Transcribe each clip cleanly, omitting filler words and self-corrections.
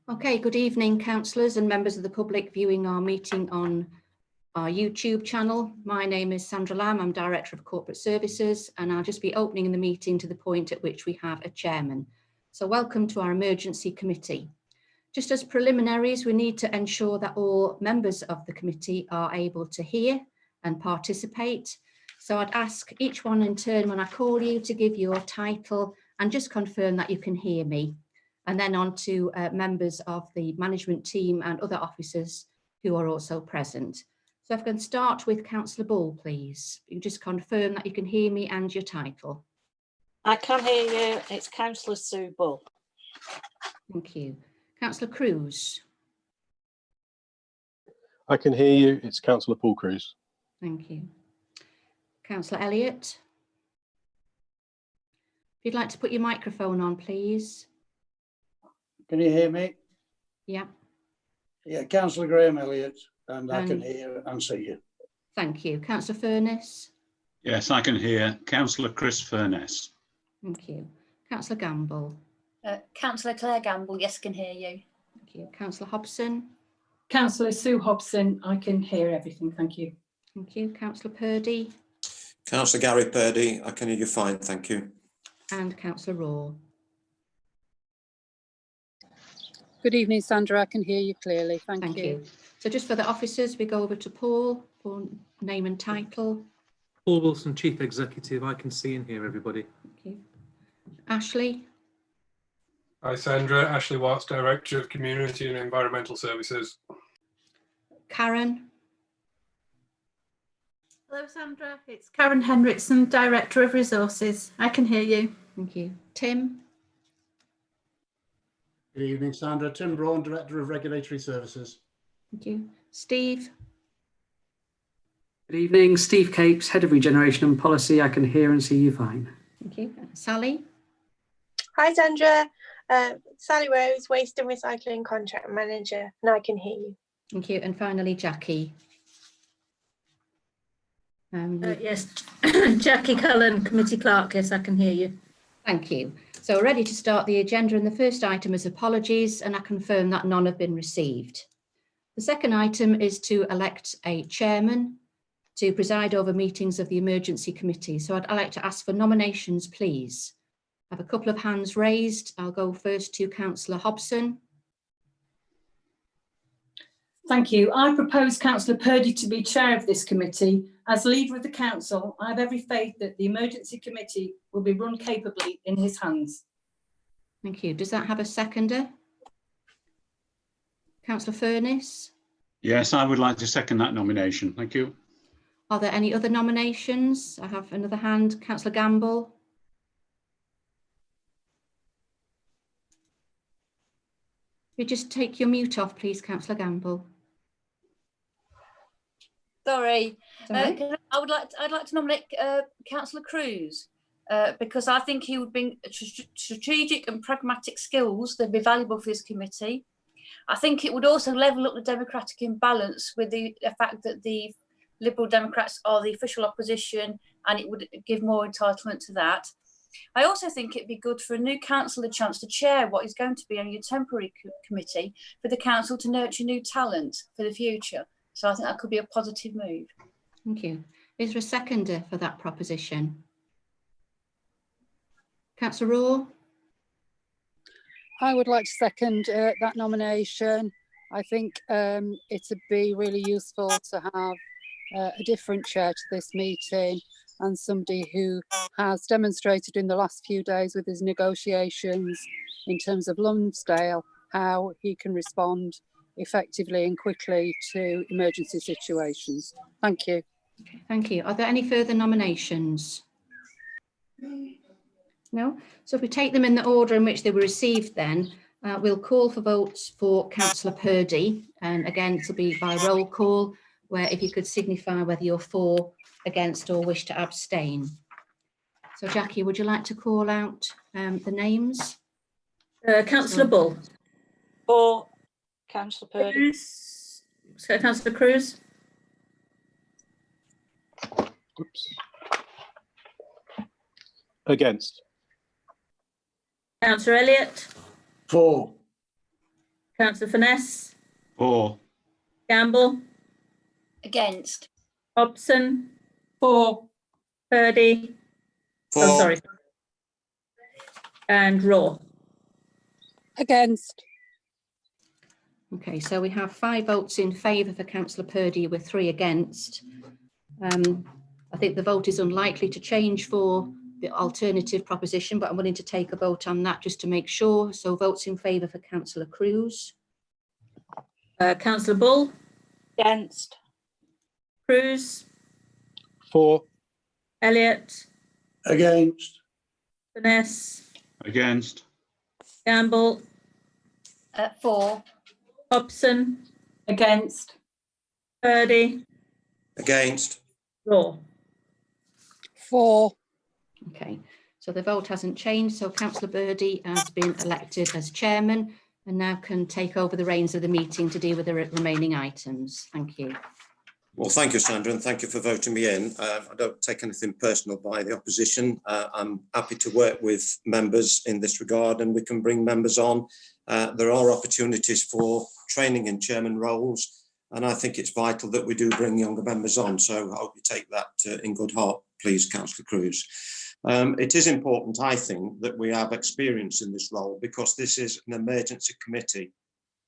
Okay, good evening, councillors and members of the public viewing our meeting on our YouTube channel. My name is Sandra Lamb, I'm Director of Corporate Services, and I'll just be opening the meeting to the point at which we have a chairman. So welcome to our emergency committee. Just as preliminaries, we need to ensure that all members of the committee are able to hear and participate. So I'd ask each one in turn when I call you to give your title and just confirm that you can hear me. And then on to members of the management team and other officers who are also present. So if I can start with Councillor Bull, please. You just confirm that you can hear me and your title. I can hear you. It's Councillor Sue Bull. Thank you. Councillor Cruz. I can hear you. It's Councillor Paul Cruz. Thank you. Councillor Elliott. If you'd like to put your microphone on, please. Can you hear me? Yeah. Yeah, Councillor Graham Elliott, and I can hear and see you. Thank you. Councillor Furness. Yes, I can hear. Councillor Chris Furness. Thank you. Councillor Gamble. Councillor Claire Gamble, yes, can hear you. Thank you. Councillor Hobson. Councillor Sue Hobson, I can hear everything, thank you. Thank you. Councillor Purdy. Councillor Gary Purdy, I can hear you fine, thank you. And Councillor Raw. Good evening, Sandra. I can hear you clearly. Thank you. So just for the officers, we go over to Paul for name and title. Paul Wilson, Chief Executive. I can see and hear everybody. Thank you. Ashley. Hi, Sandra. Ashley Watts, Director of Community and Environmental Services. Karen. Hello, Sandra. It's Karen Henrickson, Director of Resources. I can hear you. Thank you. Tim. Good evening, Sandra. Tim Braun, Director of Regulatory Services. Thank you. Steve. Good evening, Steve Capes, Head of Regeneration and Policy. I can hear and see you fine. Thank you. Sally. Hi, Sandra. Sally Rose, Waste and Recycling Contract Manager, and I can hear you. Thank you. And finally, Jackie. Yes, Jackie Cullen, Committee Clerk. Yes, I can hear you. Thank you. So we're ready to start the agenda, and the first item is apologies, and I confirm that none have been received. The second item is to elect a chairman to preside over meetings of the emergency committee. So I'd like to ask for nominations, please. I have a couple of hands raised. I'll go first to Councillor Hobson. Thank you. I propose Councillor Purdy to be chair of this committee. As leader of the council, I have every faith that the emergency committee will be run capably in his hands. Thank you. Does that have a seconder? Councillor Furness? Yes, I would like to second that nomination. Thank you. Are there any other nominations? I have another hand. Councillor Gamble? You just take your mute off, please, Councillor Gamble. Sorry, I'd like to nominate Councillor Cruz because I think he would bring strategic and pragmatic skills that would be valuable for this committee. I think it would also level up the democratic imbalance with the fact that the Liberal Democrats are the official opposition, and it would give more entitlement to that. I also think it'd be good for a new council a chance to chair what is going to be only a temporary committee for the council to nurture new talent for the future. So I think that could be a positive move. Thank you. Is there a seconder for that proposition? Councillor Raw? I would like to second that nomination. I think it'd be really useful to have a different chair to this meeting, and somebody who has demonstrated in the last few days with his negotiations in terms of Lumsdale how he can respond effectively and quickly to emergency situations. Thank you. Okay, thank you. Are there any further nominations? No? So if we take them in the order in which they were received then, we'll call for votes for Councillor Purdy, and again it'll be by roll call, where if you could signify whether you're for, against or wish to abstain. So Jackie, would you like to call out the names? Councillor Bull. For Councillor Purdy. So Councillor Cruz. Oops. Against. Councillor Elliott. For. Councillor Furness, For. Gamble, Against. Hobson. For. Purdy. For. Oh, sorry. And Raw. Against. Okay, so we have 5 votes in favour for Councillor Purdy with 3 against. I think the vote is unlikely to change for the alternative proposition, but I'm willing to take a vote on that just to make sure. So votes in favour for Councillor Cruz. Councillor Bull. Against. Cruz. For. Elliott. Against. Furness. Against. Gamble. For. Hobson. Against. Purdy. Against. Raw. For. Okay, so the vote hasn't changed. So Councillor Purdy has been elected as chairman and now can take over the reins of the meeting to deal with the remaining items. Thank you. Well, thank you, Sandra, and thank you for voting me in. I don't take anything personal by the opposition. I'm happy to work with members in this regard, and we can bring members on. There are opportunities for training in chairman roles, and I think it's vital that we do bring younger members on. So I hope you take that in good heart, please, Councillor Cruz. It is important, I think, that we have experience in this role because this is an emergency committee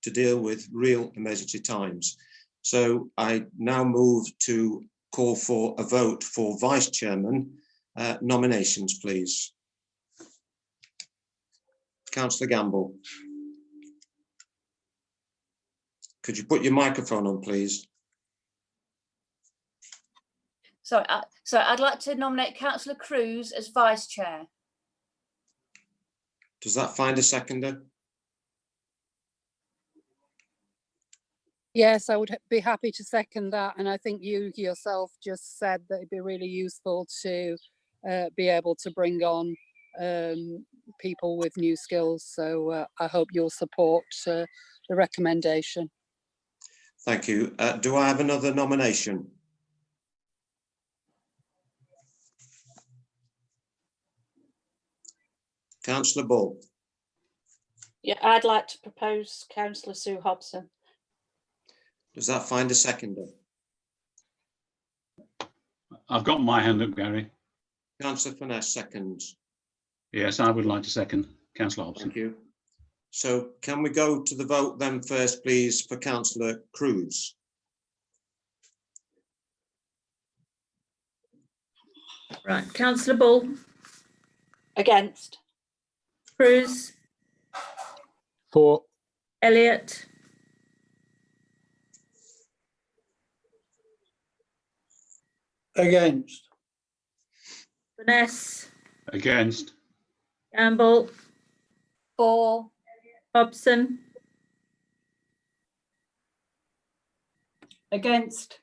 to deal with real emergency times. So I now move to call for a vote for vice chairman. Nominations, please. Councillor Gamble. Could you put your microphone on, please? Sorry, I'd like to nominate Councillor Cruz as vice chair. Does that find a seconder? Yes, I would be happy to second that. And I think you yourself just said that it'd be really useful to be able to bring on people with new skills. So I hope you'll support the recommendation. Thank you. Do I have another nomination? Councillor Bull. Yeah, I'd like to propose Councillor Sue Hobson. Does that find a seconder? I've got my hand up, Gary. Councillor Furness seconds. Yes, I would like to second Councillor Hobson. Thank you. So can we go to the vote then first, please, for Councillor Cruz? Right, Councillor Bull. Against. Cruz. For. Elliott. Against. Furness. Against. Gamble. For. Hobson. Against.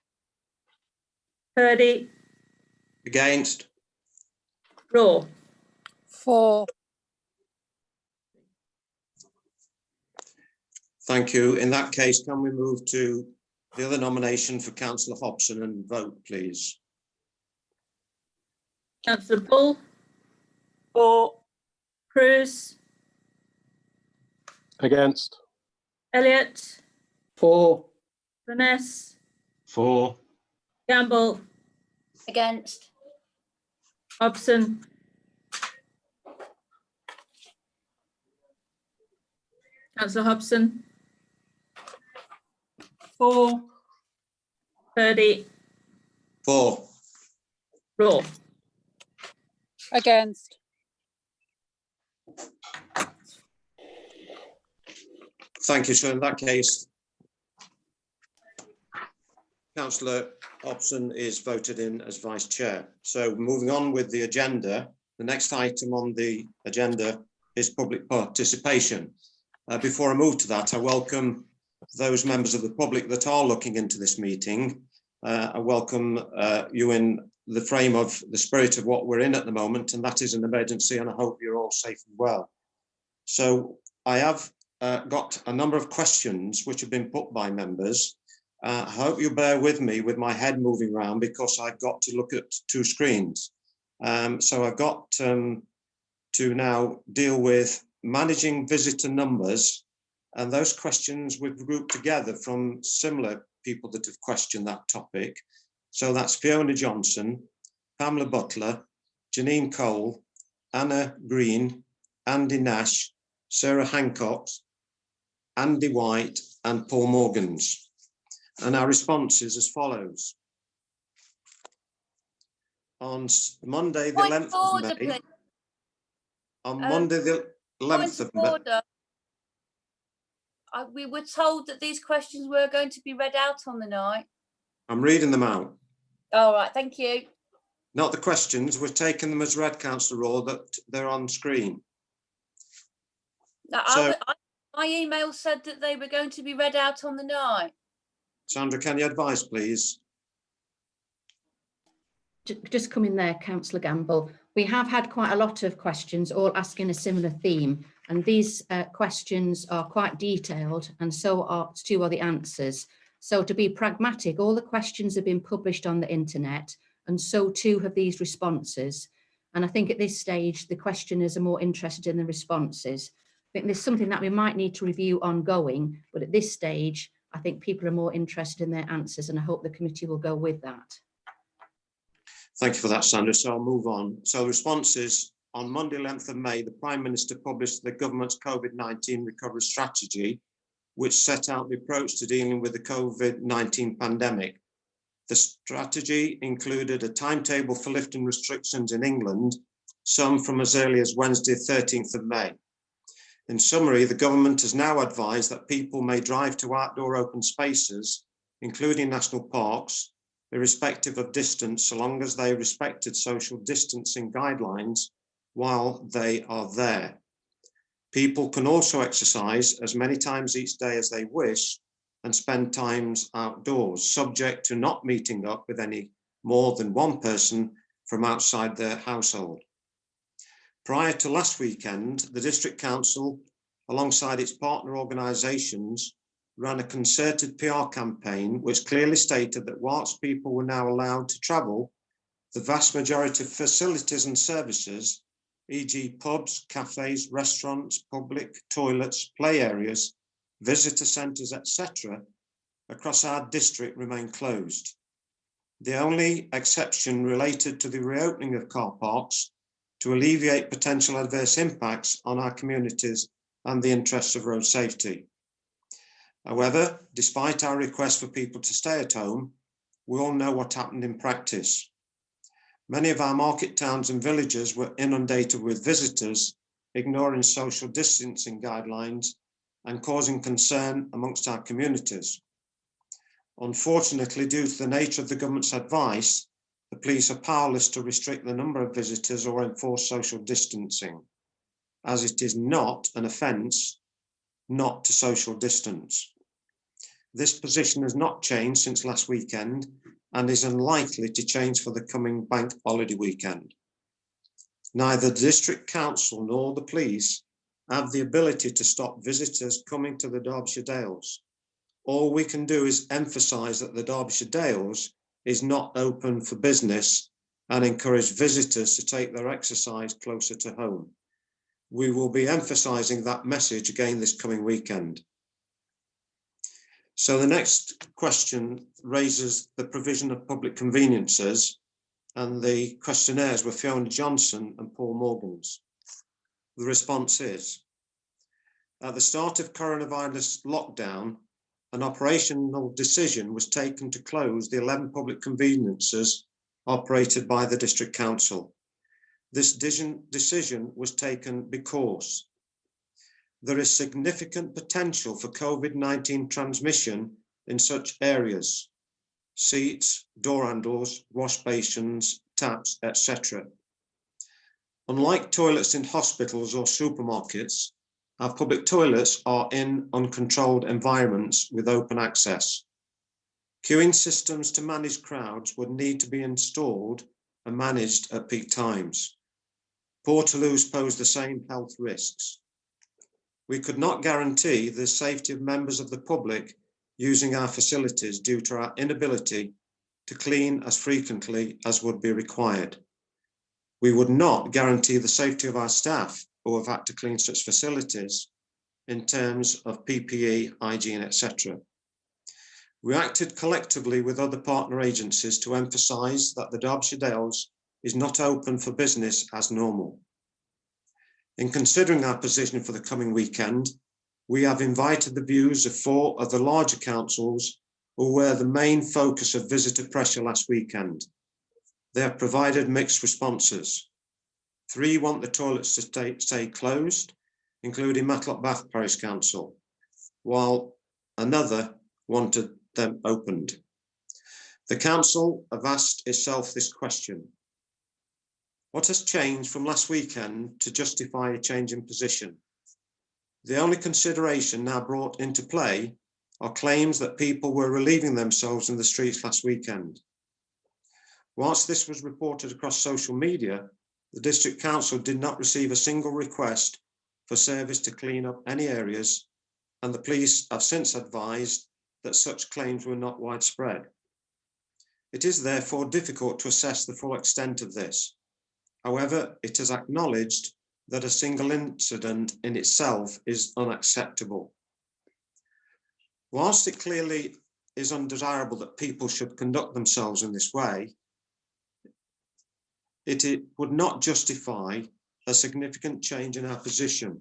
Purdy. Against. Raw. For. Thank you. In that case, can we move to the other nomination for Councillor Hobson and vote, please? Councillor Bull. For. Cruz. Against. Elliott. For. Furness. For. Gamble. Against. Hobson. Councillor Hobson. For. Purdy. For. Raw. Against. Thank you. So in that case, Councillor Hobson is voted in as vice chair. So moving on with the agenda, the next item on the agenda is public participation. Before I move to that, I welcome those members of the public that are looking into this meeting. I welcome you in the frame of the spirit of what we're in at the moment, and that is an emergency, and I hope you're all safe and well. So I have got a number of questions which have been put by members. I hope you bear with me with my head moving around because I've got to look at 2 screens. So I've got to now deal with managing visitor numbers And those questions we've grouped together from similar people that have questioned that topic. So that's Fiona Johnson, Pamela Butler, Janine Cole, Anna Green, Andy Nash, Sarah Hancock, Andy White, and Paul Morgans. And our response is as follows. On Monday, the 11th of May, on Monday, the 11th of May. We were told that these questions were going to be read out on the night. I'm reading them out. All right, thank you. Not the questions, we're taking them as read, Councillor Raw, that they're on screen. Now, my email said that they were going to be read out on the night. Sandra, can you advise, please? Just come in there, Councillor Gamble. We have had quite a lot of questions all asking a similar theme, and these questions are quite detailed, and so are the answers. So to be pragmatic, all the questions have been published on the internet, and so too have these responses. And I think at this stage, the questioners are more interested in the responses. I think there's something that we might need to review ongoing, but at this stage, I think people are more interested in their answers, and I hope the committee will go with that. Thank you for that, Sandra. So I'll move on. So the response is, on Monday, 11th of May, the Prime Minister published the government's COVID-19 recovery strategy, which set out the approach to dealing with the COVID-19 pandemic. The strategy included a timetable for lifting restrictions in England, some from as early as Wednesday, 13th of May. In summary, the government has now advised that people may drive to outdoor open spaces, including national parks, irrespective of distance, so long as they respected social distancing guidelines while they are there. People can also exercise as many times each day as they wish and spend times outdoors, subject to not meeting up with any more than one person from outside their household. Prior to last weekend, the District Council, alongside its partner organisations, ran a concerted PR campaign which clearly stated that whilst people were now allowed to travel, the vast majority of facilities and services, e.g. pubs, cafes, restaurants, public toilets, play areas, visitor centres, etc., across our district remain closed. The only exception related to the reopening of car parks to alleviate potential adverse impacts on our communities and the interests of road safety. However, despite our request for people to stay at home, we all know what happened in practice. Many of our market towns and villages were inundated with visitors, ignoring social distancing guidelines and causing concern amongst our communities. Unfortunately, due to the nature of the government's advice, the police are powerless to restrict the number of visitors or enforce social distancing, as it is not an offence not to social distance. This position has not changed since last weekend and is unlikely to change for the coming bank holiday weekend. Neither the District Council nor the police have the ability to stop visitors coming to the Derbyshire Dales. All we can do is emphasise that the Derbyshire Dales is not open for business and encourage visitors to take their exercise closer to home. We will be emphasising that message again this coming weekend. So the next question raises the provision of public conveniences, and the questionnaires were Fiona Johnson and Paul Morgans. The response is, at the start of coronavirus lockdown, an operational decision was taken to close the 11 public conveniences operated by the District Council. This decision was taken because there is significant potential for COVID-19 transmission in such areas: seats, door handles, wash basins, taps, etc. Unlike toilets in hospitals or supermarkets, our public toilets are in uncontrolled environments with open access. Queuing systems to manage crowds would need to be installed and managed at peak times. Portaloos pose the same health risks. We could not guarantee the safety of members of the public using our facilities due to our inability to clean as frequently as would be required. We would not guarantee the safety of our staff who have had to clean such facilities, in terms of PPE, hygiene, etc. We acted collectively with other partner agencies to emphasise that the Derbyshire Dales is not open for business as normal. In considering our position for the coming weekend, we have invited the views of 4 of the larger councils who were the main focus of visitor pressure last weekend. They have provided mixed responses. 3 want the toilets to stay closed, including Matlock Bath Parish Council, while another wanted them opened. The council have asked itself this question: what has changed from last weekend to justify a change in position? The only consideration now brought into play are claims that people were relieving themselves in the streets last weekend. Whilst this was reported across social media, the District Council did not receive a single request for service to clean up any areas, and the police have since advised that such claims were not widespread. It is therefore difficult to assess the full extent of this. However, it is acknowledged that a single incident in itself is unacceptable. Whilst it clearly is undesirable that people should conduct themselves in this way, it would not justify a significant change in our position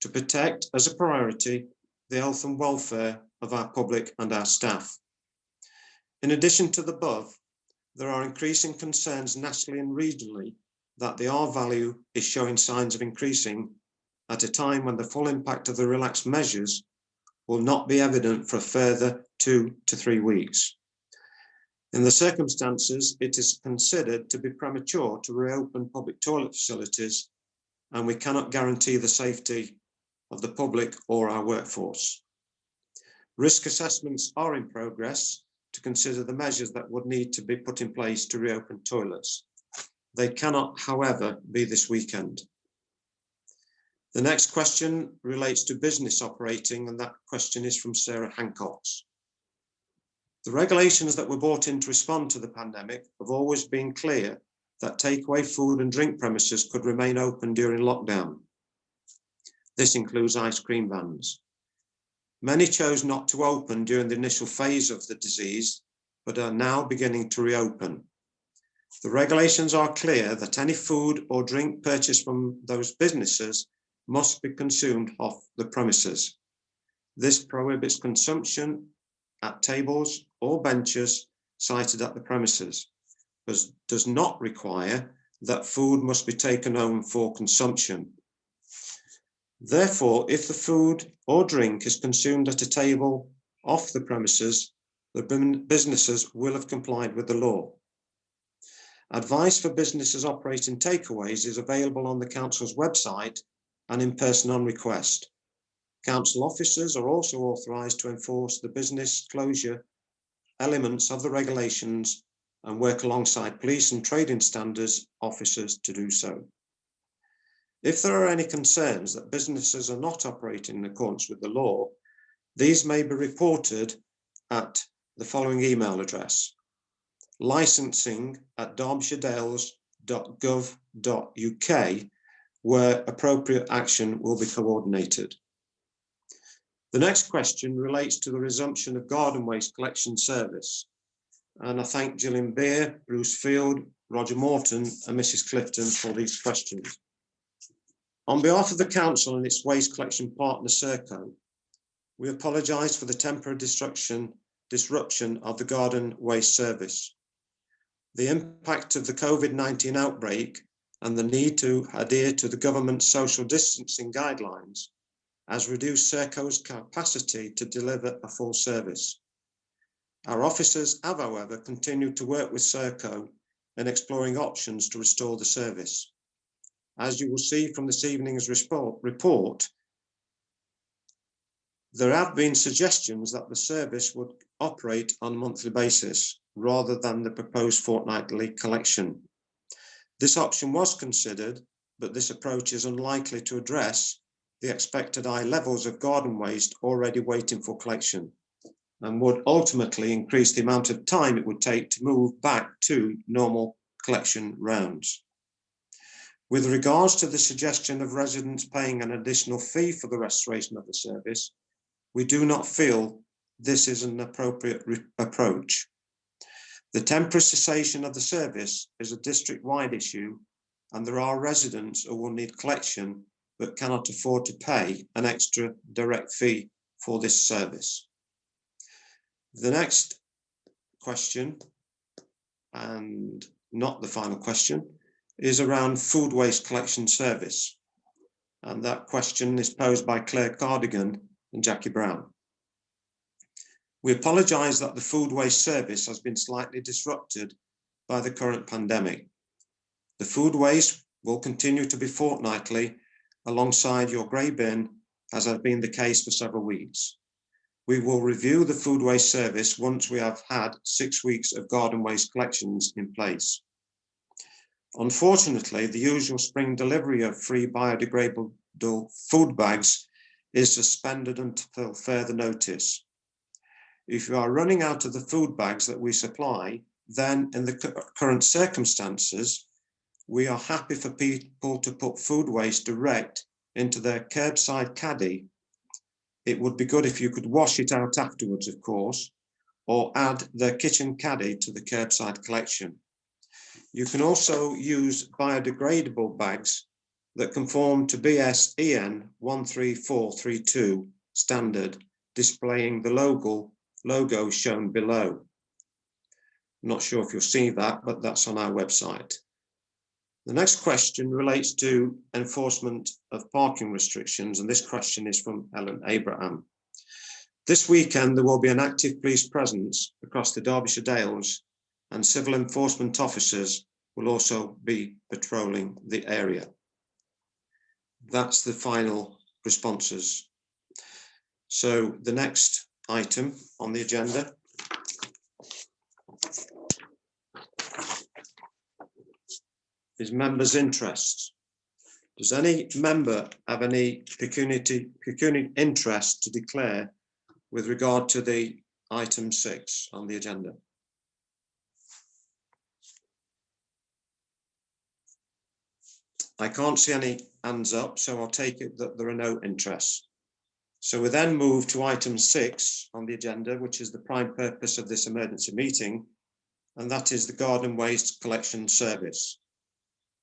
to protect as a priority the health and welfare of our public and our staff. In addition to the above, there are increasing concerns nationally and regionally that the R value is showing signs of increasing at a time when the full impact of the relaxed measures will not be evident for a further 2 to 3 weeks. In the circumstances, it is considered to be premature to reopen public toilet facilities, and we cannot guarantee the safety of the public or our workforce. Risk assessments are in progress to consider the measures that would need to be put in place to reopen toilets. They cannot, however, be this weekend. The next question relates to business operating, and that question is from Sarah Hancock's. The regulations that were brought in to respond to the pandemic have always been clear that takeaway food and drink premises could remain open during lockdown. This includes ice cream vans. Many chose not to open during the initial phase of the disease, but are now beginning to reopen. The regulations are clear that any food or drink purchased from those businesses must be consumed off the premises. This prohibits consumption at tables or benches sited at the premises, but does not require that food must be taken home for consumption. Therefore, if the food or drink is consumed at a table off the premises, the businesses will have complied with the law. Advice for businesses operating takeaways is available on the council's website and in person on request. Council officers are also authorised to enforce the business closure elements of the regulations and work alongside police and trading standards officers to do so. If there are any concerns that businesses are not operating in accordance with the law, these may be reported at the following email address: licensing@derbyshiredales.gov.uk, where appropriate action will be coordinated. The next question relates to the resumption of garden waste collection service. And I thank Gillian Beer, Bruce Field, Roger Morton and Mrs. Clifton for these questions. On behalf of the council and its waste collection partner, Serco, we apologise for the temporary disruption of the garden waste service. The impact of the COVID-19 outbreak and the need to adhere to the government's social distancing guidelines has reduced Serco's capacity to deliver a full service. Our officers have, however, continued to work with Serco in exploring options to restore the service. As you will see from this evening's report, there have been suggestions that the service would operate on a monthly basis rather than the proposed fortnightly collection. This option was considered, but this approach is unlikely to address the expected high levels of garden waste already waiting for collection, and would ultimately increase the amount of time it would take to move back to normal collection rounds. With regards to the suggestion of residents paying an additional fee for the restoration of the service, we do not feel this is an appropriate approach. The temporary cessation of the service is a district-wide issue, and there are residents who will need collection but cannot afford to pay an extra direct fee for this service. The next question, and not the final question, is around food waste collection service. And that question is posed by Claire Cardigan and Jackie Brown. We apologise that the food waste service has been slightly disrupted by the current pandemic. The food waste will continue to be fortnightly alongside your grey bin, as has been the case for several weeks. We will review the food waste service once we have had 6 weeks of garden waste collections in place. Unfortunately, the usual spring delivery of free biodegradable food bags is suspended until further notice. If you are running out of the food bags that we supply, then in the current circumstances, we are happy for people to put food waste direct into their curbside caddy. It would be good if you could wash it out afterwards, of course, or add their kitchen caddy to the curbside collection. You can also use biodegradable bags that conform to BS EN 13432 standard, displaying the logo shown below. I'm not sure if you'll see that, but that's on our website. The next question relates to enforcement of parking restrictions, and this question is from Ellen Abraham. This weekend, there will be an active police presence across the Derbyshire Dales, and civil enforcement officers will also be patrolling the area. That's the final responses. So the next item on the agenda is members' interests. Does any member have any pecuniary interest to declare with regard to the item 6 on the agenda? I can't see any hands up, so I'll take it that there are no interests. So we then move to item 6 on the agenda, which is the prime purpose of this emergency meeting, and that is the garden waste collection service.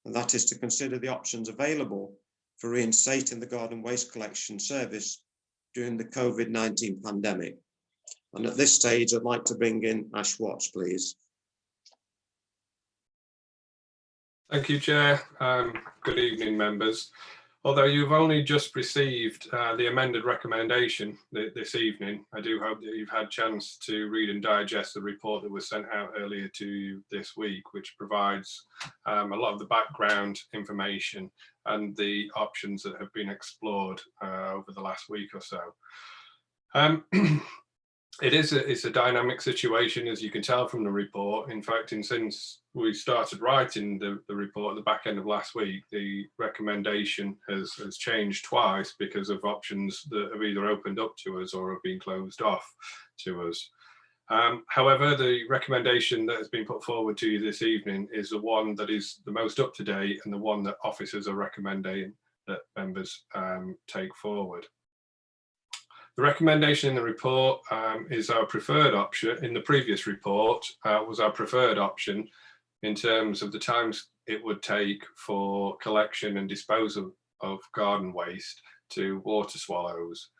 And that is to consider the options available for reinstating the garden waste collection service during the COVID-19 pandemic. And at this stage, I'd like to bring in Ash Watts, please. Thank you, Chair. Good evening, members. Although you've only just received the amended recommendation this evening, I do hope that you've had a chance to read and digest the report that was sent out earlier to you this week, which provides a lot of the background information and the options that have been explored over the last week or so. It's a dynamic situation, as you can tell from the report. In fact, since we started writing the report at the back end of last week, the recommendation has changed twice because of options that have either opened up to us or have been closed off to us. However, the recommendation that has been put forward to you this evening is the one that is the most up to date and the one that officers are recommending that members take forward. The recommendation in the report is our preferred option. In the previous report was our preferred option in terms of the times it would take for collection and disposal of garden waste to water swallows.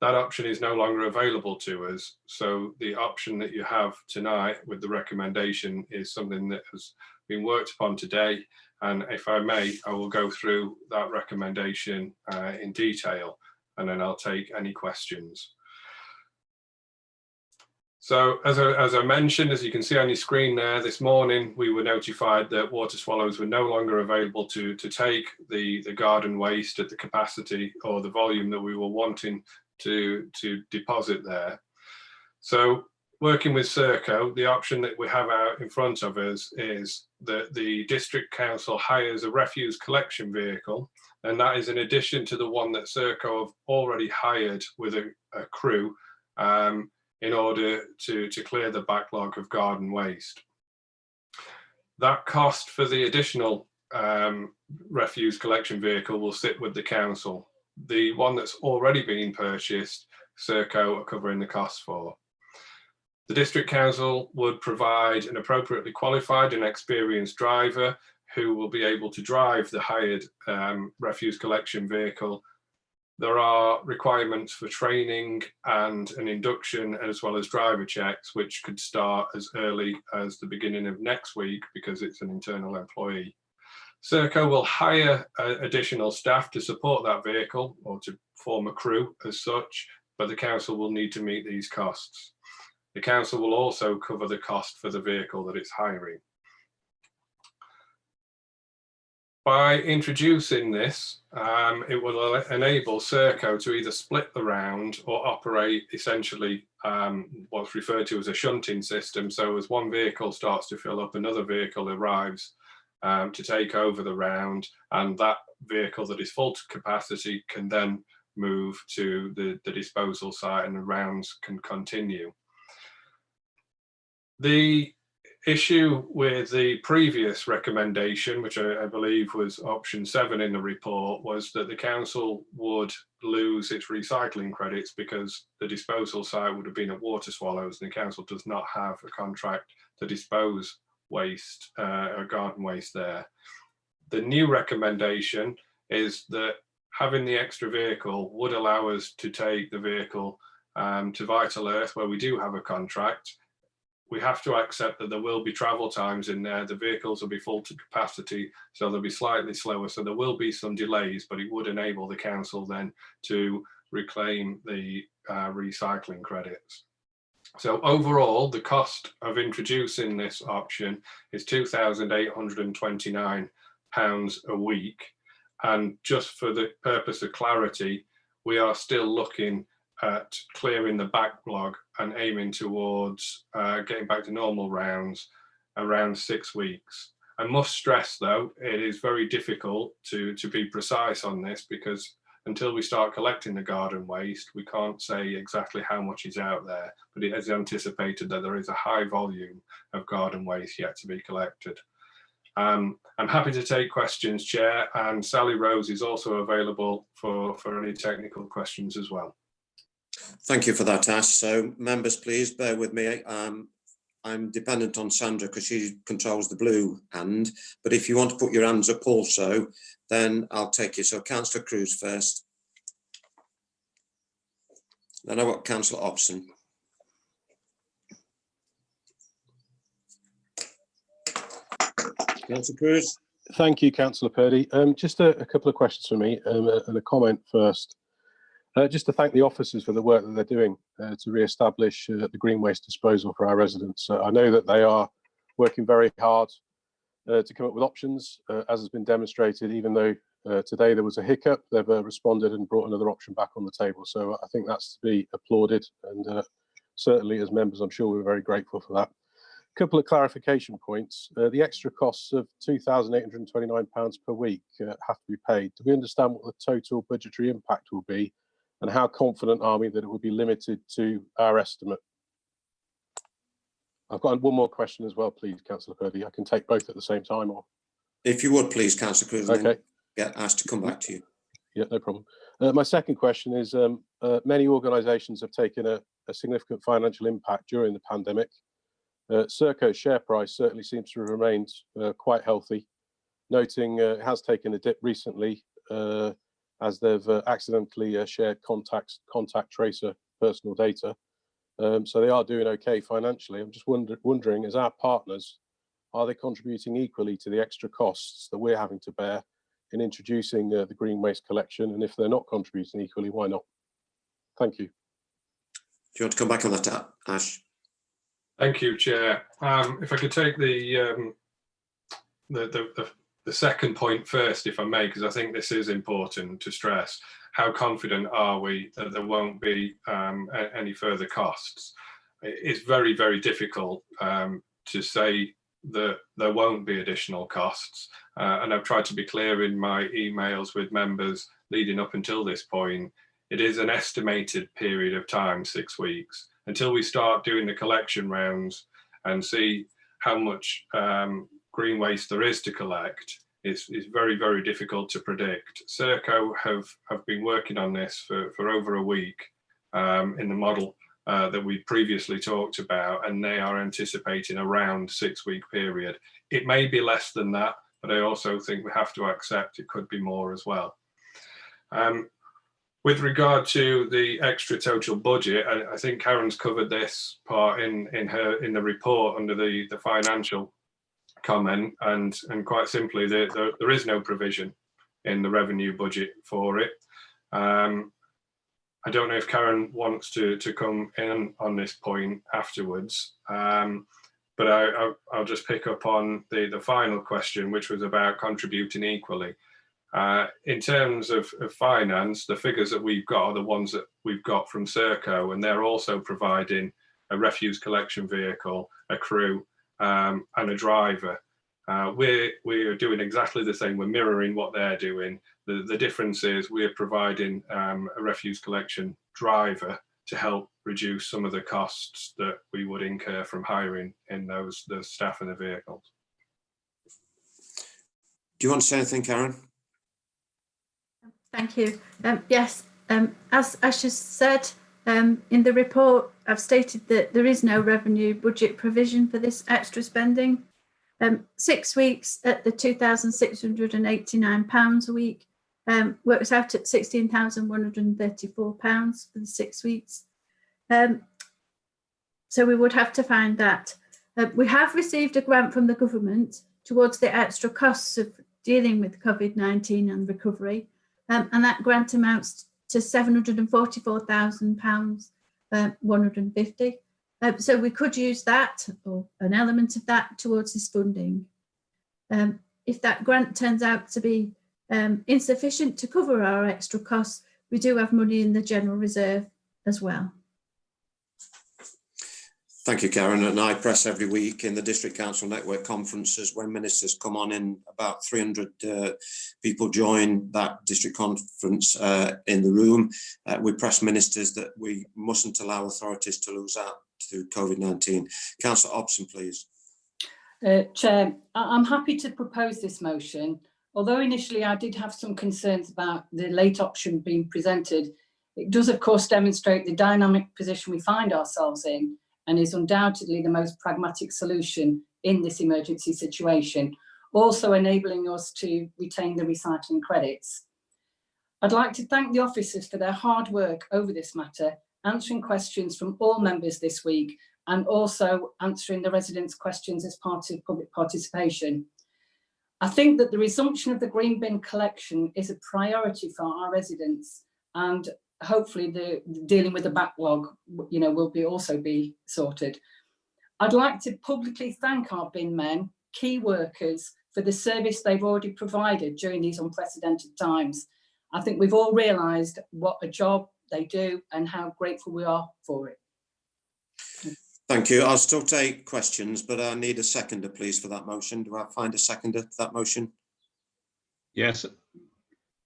That option is no longer available to us. So the option that you have tonight with the recommendation is something that has been worked upon today. And if I may, I will go through that recommendation in detail, and then I'll take any questions. So as I mentioned, as you can see on your screen there, this morning we were notified that water swallows were no longer available to take the garden waste at the capacity or the volume that we were wanting to deposit there. So working with Serco, the option that we have out in front of us is that the district council hires a refuse collection vehicle, and that is in addition to the one that Serco have already hired with a crew in order to clear the backlog of garden waste. That cost for the additional refuse collection vehicle will sit with the council. The one that's already been purchased, Serco are covering the costs for. The District Council would provide an appropriately qualified and experienced driver who will be able to drive the hired refuse collection vehicle. There are requirements for training and an induction, as well as driver checks, which could start as early as the beginning of next week because it's an internal employee. Serco will hire additional staff to support that vehicle or to form a crew as such, but the council will need to meet these costs. The council will also cover the cost for the vehicle that it's hiring. By introducing this, it will enable Serco to either split the round or operate essentially what's referred to as a shunting system. So as one vehicle starts to fill up, another vehicle arrives to take over the round, and that vehicle that is full to capacity can then move to the disposal site and the rounds can continue. The issue with the previous recommendation, which I believe was option 7 in the report, was that the council would lose its recycling credits because the disposal site would have been at Water Swallows, and the council does not have a contract to dispose waste or garden waste there. The new recommendation is that having the extra vehicle would allow us to take the vehicle to Vital Earth, where we do have a contract. We have to accept that there will be travel times in there. The vehicles will be full to capacity, so they'll be slightly slower. So there will be some delays, but it would enable the council then to reclaim the recycling credits. So overall, the cost of introducing this option is £2,829 a week. And just for the purpose of clarity, we are still looking at clearing the backlog and aiming towards getting back to normal rounds around 6 weeks. I must stress though, it is very difficult to be precise on this because until we start collecting the garden waste, we can't say exactly how much is out there, but it is anticipated that there is a high volume of garden waste yet to be collected. I'm happy to take questions, Chair, and Sally Rose is also available for any technical questions as well. Thank you for that, Ash. So members, please bear with me. I'm dependent on Sandra because she controls the blue hand, but if you want to put your hands up also, then I'll take you. So Councillor Cruz first. Then I've got Councillor Hobson. Councillor Cruz. Thank you, Councillor Purdy. Just a couple of questions for me and a comment first. Just to thank the officers for the work that they're doing to re-establish the green waste disposal for our residents. I know that they are working very hard to come up with options, as has been demonstrated. Even though today there was a hiccup, they've responded and brought another option back on the table. So I think that's to be applauded, and certainly as members, I'm sure we're very grateful for that. A couple of clarification points. The extra costs of £2,829 per week have to be paid. Do we understand what the total budgetary impact will be? And how confident are we that it will be limited to our estimate? I've got one more question as well, please, Councillor Purdy. I can take both at the same time, or if you would, please, Councillor Cruz. Okay. Get asked to come back to you. Yeah, no problem. My second question is: many organisations have taken a significant financial impact during the pandemic. Serco's share price certainly seems to have remained quite healthy, noting it has taken a dip recently. As they've accidentally shared contact tracer personal data. So they are doing okay financially. I'm just wondering, as our partners, are they contributing equally to the extra costs that we're having to bear in introducing the green waste collection? And if they're not contributing equally, why not? Thank you. Do you want to come back on that, Ash? Thank you, Chair. If I could take the second point first, if I may, because I think this is important to stress. How confident are we that there won't be any further costs? It's very, very difficult to say that there won't be additional costs. And I've tried to be clear in my emails with members leading up until this point. It is an estimated period of time, 6 weeks, until we start doing the collection rounds and see how much green waste there is to collect. it's very, very difficult to predict. Serco have been working on this for over a week in the model that we previously talked about, and they are anticipating around 6-week period. It may be less than that, but I also think we have to accept it could be more as well. With regard to the extra total budget, I think Karen's covered this part in the report under the financial comment, and quite simply there is no provision in the revenue budget for it. I don't know if Karen wants to come in on this point afterwards, but I'll just pick up on the final question, which was about contributing equally. In terms of finance, the figures that we've got are the ones that we've got from Serco, and they're also providing a refuse collection vehicle, a crew, and a driver. We're doing exactly the same. We're mirroring what they're doing. The difference is we're providing a refuse collection driver to help reduce some of the costs that we would incur from hiring in the staff and the vehicles. Do you want to say anything, Karen? Thank you. Yes, as Ash has said, in the report, I've stated that there is no revenue budget provision for this extra spending. 6 weeks at the £2,689 a week works out at £16,134 for the 6 weeks. So we would have to find that. We have received a grant from the government towards the extra costs of dealing with COVID-19 and recovery. And that grant amounts to £744,000, 150. So we could use that or an element of that towards this funding. If that grant turns out to be insufficient to cover our extra costs, we do have money in the general reserve as well. Thank you, Karen. And I press every week in the District Council Network conferences when ministers come on in, about 300 people join that district conference in the room. We press ministers that we mustn't allow authorities to lose out to COVID-19. Councillor Hobson, please. Chair, I'm happy to propose this motion. Although initially I did have some concerns about the late option being presented, it does of course demonstrate the dynamic position we find ourselves in, and is undoubtedly the most pragmatic solution in this emergency situation, also enabling us to retain the recycling credits. I'd like to thank the officers for their hard work over this matter, answering questions from all members this week, and also answering the residents' questions as part of public participation. I think that the resumption of the green bin collection is a priority for our residents, and hopefully the dealing with the backlog, will also be sorted. I'd like to publicly thank our bin men, key workers, for the service they've already provided during these unprecedented times. I think we've all realised what a job they do and how grateful we are for it. Thank you. I'll still take questions, but I need a seconder, please, for that motion. Do I find a seconder to that motion? Yes.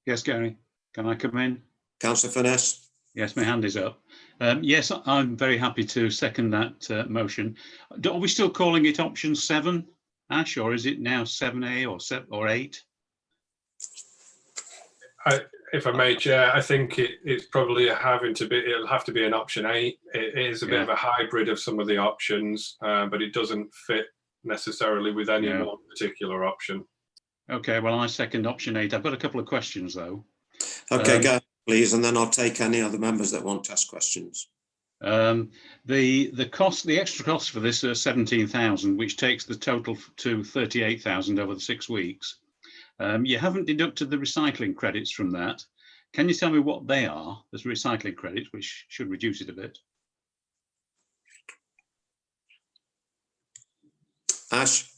Yes, Gary. Can I come in? Councillor Furness. Yes, my hand is up. Yes, I'm very happy to second that motion. Are we still calling it option 7, Ash, or is it now 7A or 8? If I may, Chair, I think it's probably it'll have to be an option 8. It is a bit of a hybrid of some of the options, but it doesn't fit necessarily with any one particular option. Okay, well, I second option 8. I've got a couple of questions though. Okay, go ahead, please, and then I'll take any other members that want to ask questions. The extra cost for this are 17,000, which takes the total to 38,000 over the 6 weeks. You haven't deducted the recycling credits from that. Can you tell me what they are, the recycling credits, which should reduce it a bit? Ash?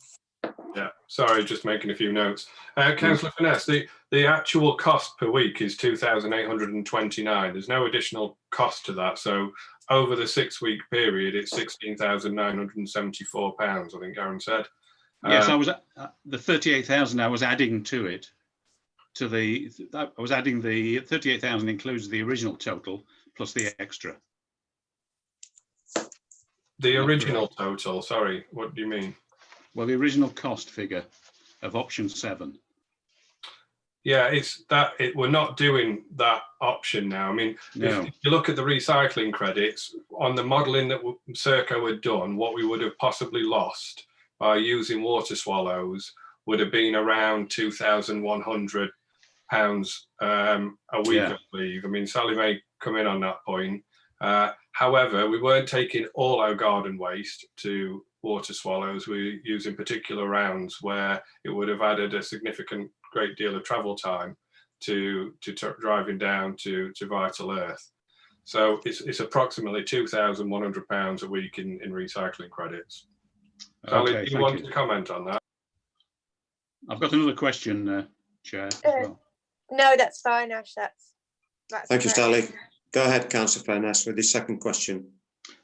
Yeah, sorry, just making a few notes. Councillor Furness, the actual cost per week is 2,829. There's no additional cost to that. So over the 6 week period, it's £16,974, I think Aaron said. Yes, I was the 38,000. I was adding to it. I was adding the 38,000 includes the original total plus the extra. The original total. Sorry, what do you mean? Well, the original cost figure of option 7. Yeah, it's that we're not doing that option now. I mean, if you look at the recycling credits on the modelling that Serco had done, what we would have possibly lost by using water swallows would have been around £2,100 a week, I believe. I mean, Sally may come in on that point. However, we weren't taking all our garden waste to water swallows. We're using particular rounds where it would have added a significant great deal of travel time to driving down to Vital Earth. So it's approximately £2,100 a week in recycling credits. Sally, Okay, do you want to comment on that? I've got another question, Chair. As well. No, that's fine, Ash. That's Thank you, correct. Sally. Go ahead, Councillor Furness, with the second question.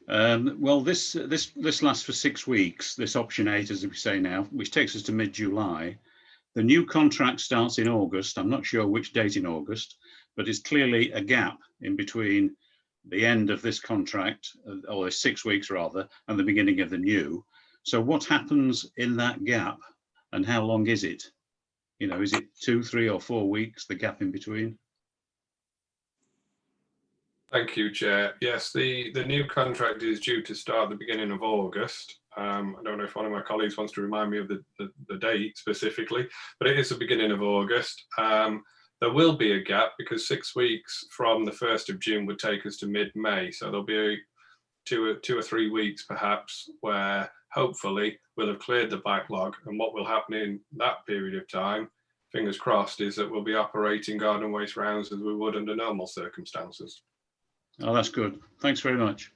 Well, this lasts for 6 weeks, this option 8, as we say now, which takes us to mid-July. The new contract starts in August. I'm not sure which date in August, but it's clearly a gap in between the end of this contract, or 6 weeks rather, and the beginning of the new. So what happens in that gap, and how long is it? You know, is it 2, 3 or 4 weeks, the gap in between? Thank you, Chair. Yes, the new contract is due to start at the beginning of August. I don't know if one of my colleagues wants to remind me of the date specifically, but it is the beginning of August. There will be a gap because 6 weeks from the 1st of June would take us to mid-May. So there'll be two or 3 weeks perhaps where hopefully we'll have cleared the backlog, and what will happen in that period of time, fingers crossed, is that we'll be operating garden waste rounds as we would under normal circumstances. Oh, that's good. Thanks very much.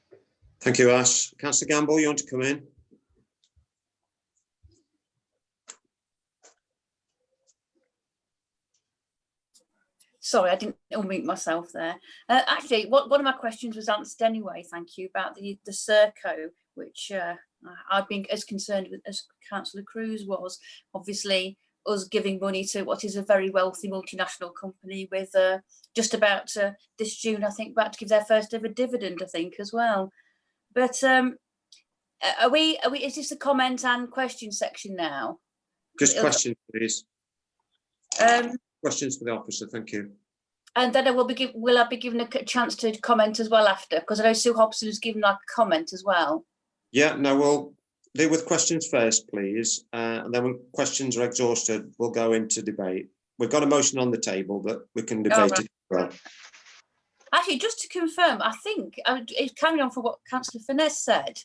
Thank you, Ash. Councillor Gamble, you want to come in? Sorry, I didn't unmute myself there. Actually, one of my questions was answered anyway, thank you, about the Serco, which I've been as concerned with as Councillor Cruz was. Obviously, us giving money to what is a very wealthy multinational company with just about this June, I think, about to give their first ever dividend, I think, as well. But are we? Is this a comment and question section now? Just questions, please. Questions for the officer, thank you. And then will I be given a chance to comment as well after? Because I know Sue Hobson has given like a comment as well. Yeah, no, we'll deal with questions first, please. And then when questions are exhausted, we'll go into debate. We've got a motion on the table that we can debate it as well. Actually, just to confirm, I think, carrying on from what Councillor Furness said,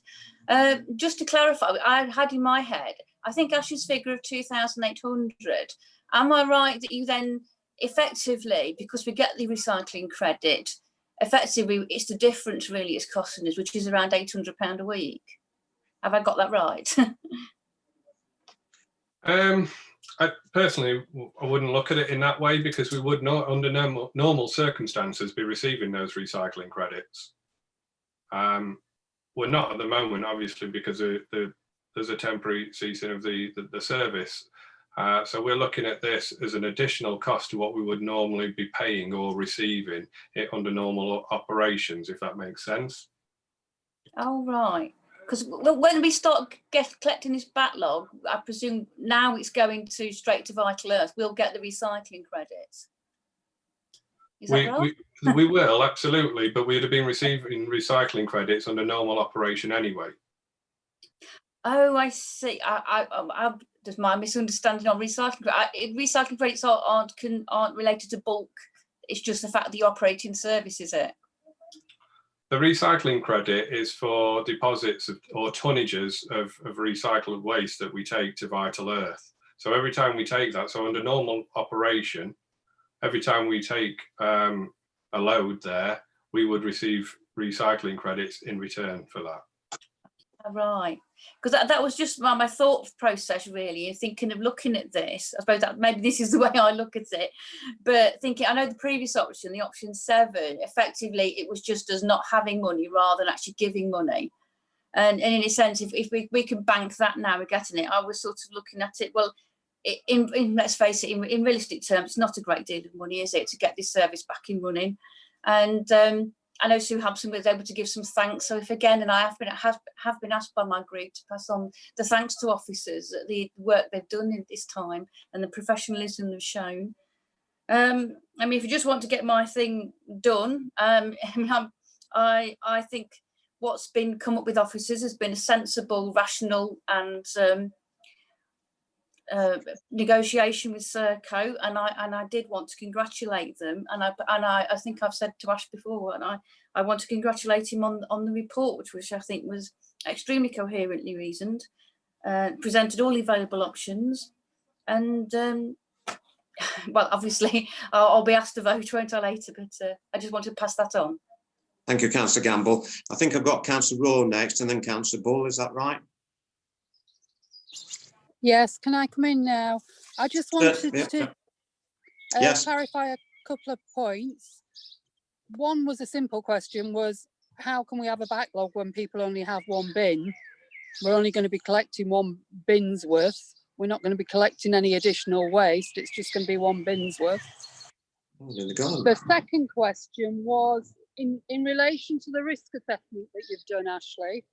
just to clarify, I had in my head, I think Ash's figure of 2,800. Am I right that you then effectively, because we get the recycling credit, effectively it's the difference really it's costing us, which is around £800 a week? Have I got that right? I personally, I wouldn't look at it in that way because we would not, under normal circumstances, be receiving those recycling credits. We're not at the moment, obviously, because there's a temporary ceasing of the service. So we're looking at this as an additional cost to what we would normally be paying or receiving it under normal operations, if that makes sense. Oh, right. Because when we start collecting this backlog, I presume now it's going straight to Vital Earth, we'll get the recycling credits. Is that right? We will, absolutely, but we'd have been receiving recycling credits under normal operation anyway. Oh, I see. There's my misunderstanding on recycling. Recycling credits aren't related to bulk. It's just the fact that you operate in service, is it? The recycling credit is for deposits or tonnages of recycled waste that we take to Vital Earth. So every time we take that, so under normal operation, every time we take a load there, we would receive recycling credits in return for that. Right, because that was just my thought process really, thinking of looking at this. I suppose that maybe this is the way I look at it, but thinking, I know the previous option, the option 7, effectively it was just us not having money rather than actually giving money. And in a sense, if we can bank that now, we're getting it. I was sort of looking at it, well, in let's face it, in realistic terms, it's not a great deal of money, is it, to get this service back in running? And I know Sue Hobson was able to give some thanks. So if again, and I have been asked by my group to pass on the thanks to officers, the work they've done in this time and the professionalism they've shown. I mean, if you just want to get my thing done, I think what's been come up with officers has been a sensible, rational, and negotiation with Serco, and I did want to congratulate them, and I think I've said to Ash before, and I want to congratulate him on the report, which I think was extremely coherently reasoned, presented all the available options, and well, obviously I'll be asked to vote, won't I, later, but I just want to pass that on. Thank you, Councillor Gamble. I think I've got Councillor Raw next and then Councillor Bull, is that right? Yes, can I come in now? I just wanted to clarify a couple of points. One was a simple question, was how can we have a backlog when people only have one bin? We're only going to be collecting one bin's worth. We're not going to be collecting any additional waste. It's just going to be one bin's worth. The second question was in relation to the risk assessment that you've done, Ashley.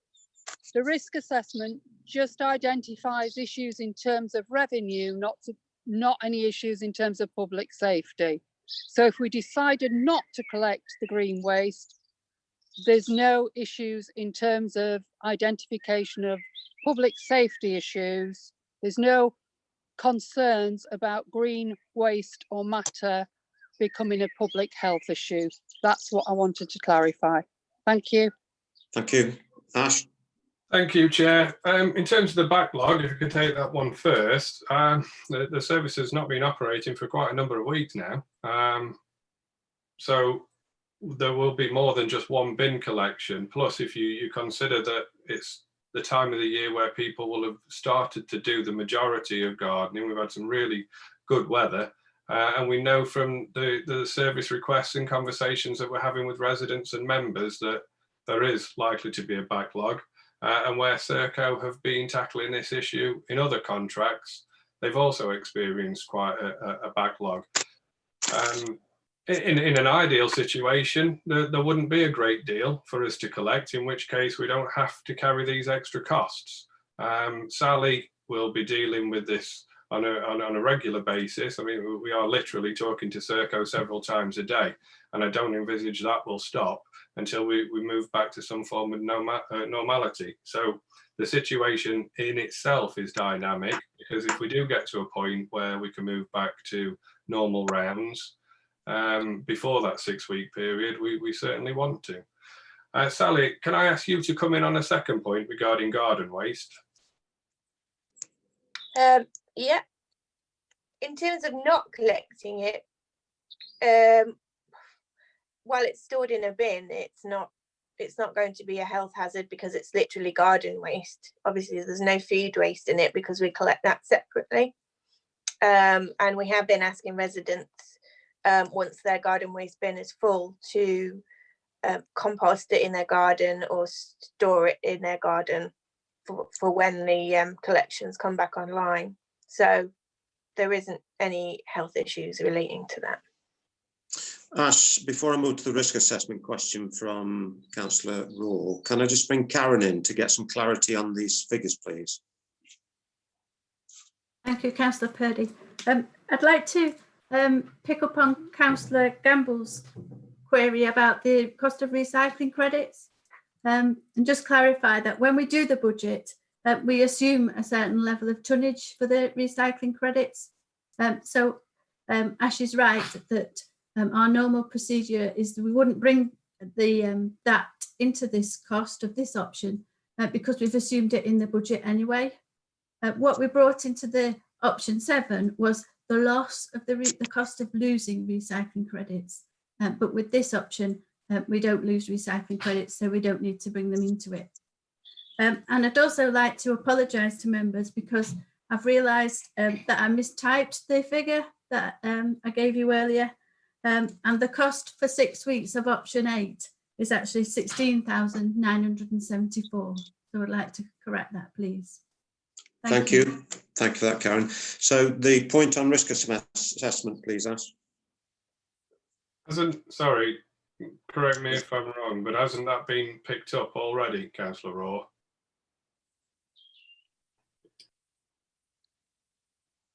The risk assessment just identifies issues in terms of revenue, not any issues in terms of public safety. So if we decided not to collect the green waste, there's no issues in terms of identification of public safety issues. There's no concerns about green waste or matter becoming a public health issue. That's what I wanted to clarify. Thank you. Thank you. Ash? Thank you, Chair. In terms of the backlog, if you could take that one first, the service has not been operating for quite a number of weeks now. So there will be more than just one bin collection. Plus, if you consider that it's the time of the year where people will have started to do the majority of gardening, we've had some really good weather. And we know from the service requests and conversations that we're having with residents and members that there is likely to be a backlog. And where Serco have been tackling this issue in other contracts, they've also experienced quite a backlog. In an ideal situation, there wouldn't be a great deal for us to collect, in which case we don't have to carry these extra costs. Sally will be dealing with this on a regular basis. I mean, we are literally talking to Serco several times a day, and I don't envisage that will stop until we move back to some form of normality. So the situation in itself is dynamic, because if we do get to a point where we can move back to normal rounds before that 6-week period, we certainly want to. Sally, can I ask you to come in on a second point regarding garden waste? Yeah. In terms of not collecting it, while it's stored in a bin, it's not going to be a health hazard because it's literally garden waste. Obviously, there's no food waste in it because we collect that separately. And we have been asking residents, once their garden waste bin is full, to compost it in their garden or store it in their garden for when the collections come back online. So there isn't any health issues relating to that. Ash, before I move to the risk assessment question from Councillor Raw, can I just bring Karen in to get some clarity on these figures, please? Thank you, Councillor Purdy. I'd like to pick up on Councillor Gamble's query about the cost of recycling credits, and just clarify that when we do the budget, we assume a certain level of tonnage for the recycling credits. So Ash is right that our normal procedure is that we wouldn't bring the that into this cost of this option because we've assumed it in the budget anyway. What we brought into the option 7 was the loss of the cost of losing recycling credits. But with this option, we don't lose recycling credits, so we don't need to bring them into it. And I'd also like to apologise to members because I've realised that I mistyped the figure that I gave you earlier. And the cost for 6 weeks of option 8 is actually 16,974. So I'd like to correct that, please. Thank you. Thank you for that, Karen. So the point on risk assessment, please, Ash. Sorry, correct me if I'm wrong, but hasn't that been picked up already, Councillor Raw?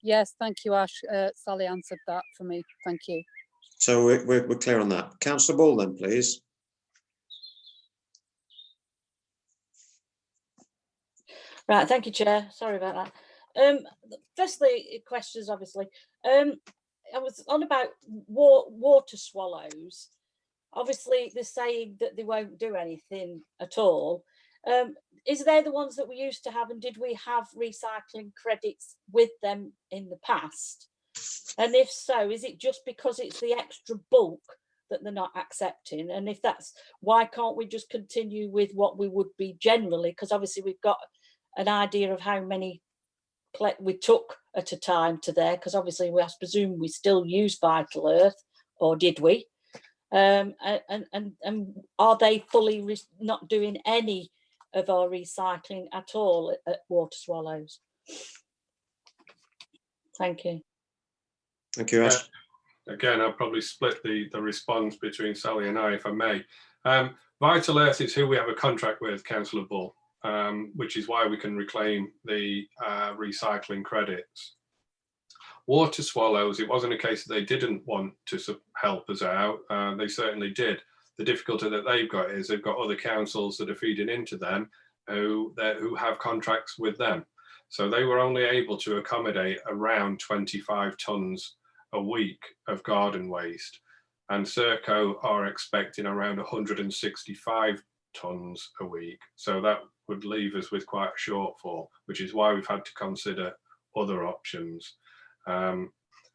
Yes, thank you, Ash. Sally answered that for me. Thank you. So we're clear on that. Councillor Bull then, please. Right, thank you, Chair. Sorry about that. Firstly, questions, obviously. I was on about water swallows. Obviously, they're saying that they won't do anything at all. Is they the ones that we used to have, and did we have recycling credits with them in the past? And if so, is it just because it's the extra bulk that they're not accepting? And if that's, why can't we just continue with what we would be generally? Because obviously we've got an idea of how many we took at a time to there, because obviously I presume we still use Vital Earth, or did we? And are they fully not doing any of our recycling at all at Water Swallows? Thank you. Thank you, Ash. Again, I'll probably split the response between Sally and I, if I may. Vital Earth is who we have a contract with, Councillor Bull, which is why we can reclaim the recycling credits. Water Swallows, it wasn't a case that they didn't want to help us out. They certainly did. The difficulty that they've got is they've got other councils that are feeding into them who have contracts with them. So they were only able to accommodate around 25 tonnes a week of garden waste. And Serco are expecting around 165 tonnes a week. So that would leave us with quite a shortfall, which is why we've had to consider other options. I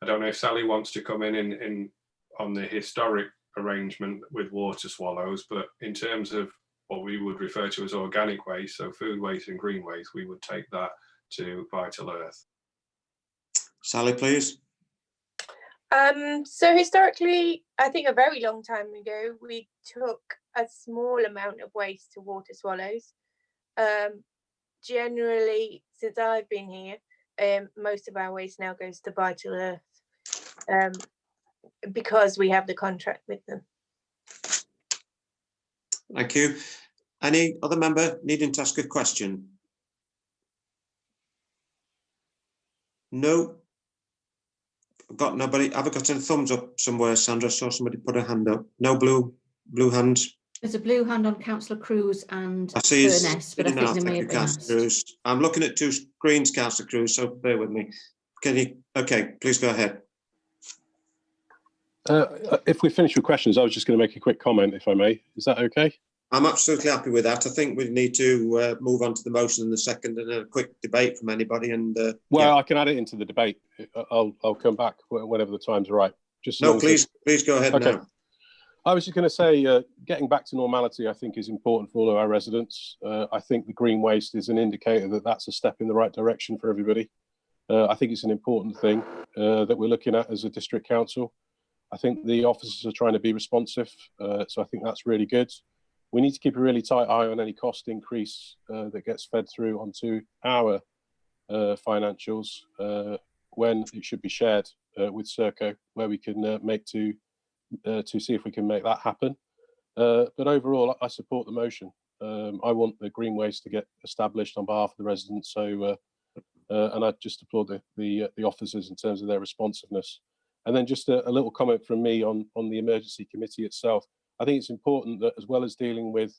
don't know if Sally wants to come in on the historic arrangement with Water Swallows, but in terms of what we would refer to as organic waste, so food waste and green waste, we would take that to Vital Earth. Sally, please. So historically, I think a very long time ago, we took a small amount of waste to Water Swallows. Generally, since I've been here, most of our waste now goes to Vital Earth because we have the contract with them. Thank you. Any other member needing to ask a question? No. I've got nobody. Have I got a thumbs up somewhere, Sandra? I saw somebody put a hand up. No blue hands. There's a blue hand on Councillor Cruz and I see Furness, but I think they may have been asked. Cruz. I'm looking at two screens, Councillor Cruz, so bear with me. Can you? Okay, please go ahead. If we finish with questions, I was just going to make a quick comment, if I may. Is that okay? I'm absolutely happy with that. I think we need to move on to the motion in the second and a quick debate from anybody. And well, yeah. I can add it into the debate. I'll come back whenever the time's right. Just no, please go ahead. Okay. Now. I was just going to say, getting back to normality, I think, is important for all of our residents. I think the green waste is an indicator that that's a step in the right direction for everybody. I think it's an important thing that we're looking at as a district council. I think the officers are trying to be responsive, so I think that's really good. We need to keep a really tight eye on any cost increase that gets fed through onto our financials when it should be shared with Serco, where we can make to see if we can make that happen. But overall, I support the motion. I want the green waste to get established on behalf of the residents. So, and I just applaud the officers in terms of their responsiveness. And then just a little comment from me on the emergency committee itself. I think it's important that, as well as dealing with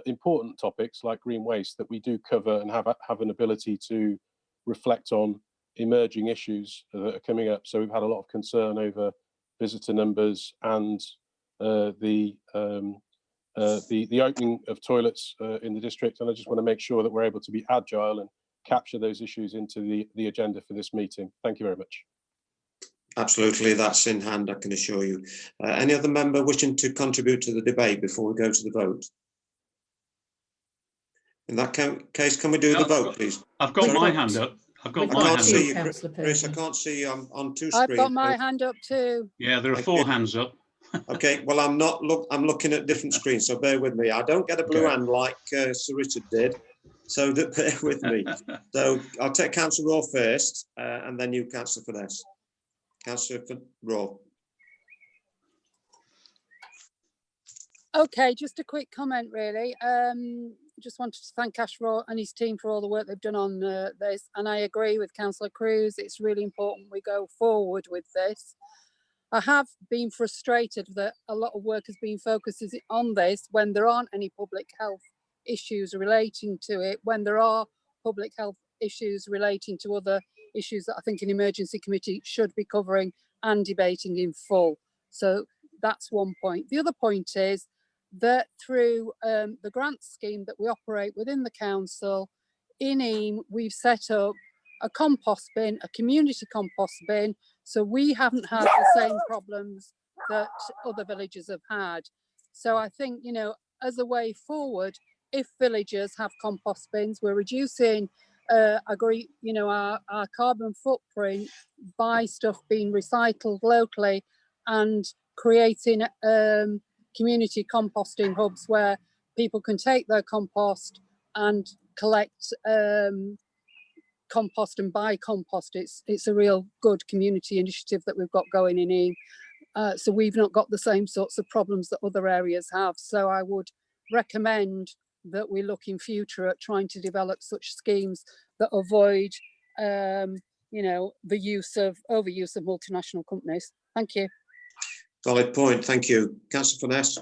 important topics like green waste, that we do cover and have an ability to reflect on emerging issues that are coming up. So we've had a lot of concern over visitor numbers and the opening of toilets in the district, and I just want to make sure that we're able to be agile and capture those issues into the agenda for this meeting. Thank you very much. Absolutely, that's in hand, I can assure you. Any other member wishing to contribute to the debate before we go to the vote? In that case, can we do the vote, please? I've got my hand up. I can't see you, Chris. I can't see you on two screens. I've got my hand up too. Yeah, there are four hands up. Okay, well, I'm looking at different screens, so bear with me. I don't get a blue hand like Sir Richard did, so bear with me. So I'll take Councillor Raw first, and then you, Councillor Furness. Councillor Raw. Okay, just a quick comment really. Just wanted to thank Ash and his team for all the work they've done on this, and I agree with Councillor Cruz. It's really important we go forward with this. I have been frustrated that a lot of work has been focused on this when there aren't any public health issues relating to it, when there are public health issues relating to other issues that I think an emergency committee should be covering and debating in full. So that's one point. The other point is that through the grant scheme that we operate within the council, in EAM, we've set up a compost bin, a community compost bin, so we haven't had the same problems that other villages have had. So I think, you know, as a way forward, if villagers have compost bins, we're reducing our carbon footprint by stuff being recycled locally and creating community composting hubs where people can take their compost and collect compost and buy compost. It's a real good community initiative that we've got going in EAM. So we've not got the same sorts of problems that other areas have. So I would recommend that we look in future at trying to develop such schemes that avoid the overuse of multinational companies. Thank you. Valid point. Thank you. Councillor Furness.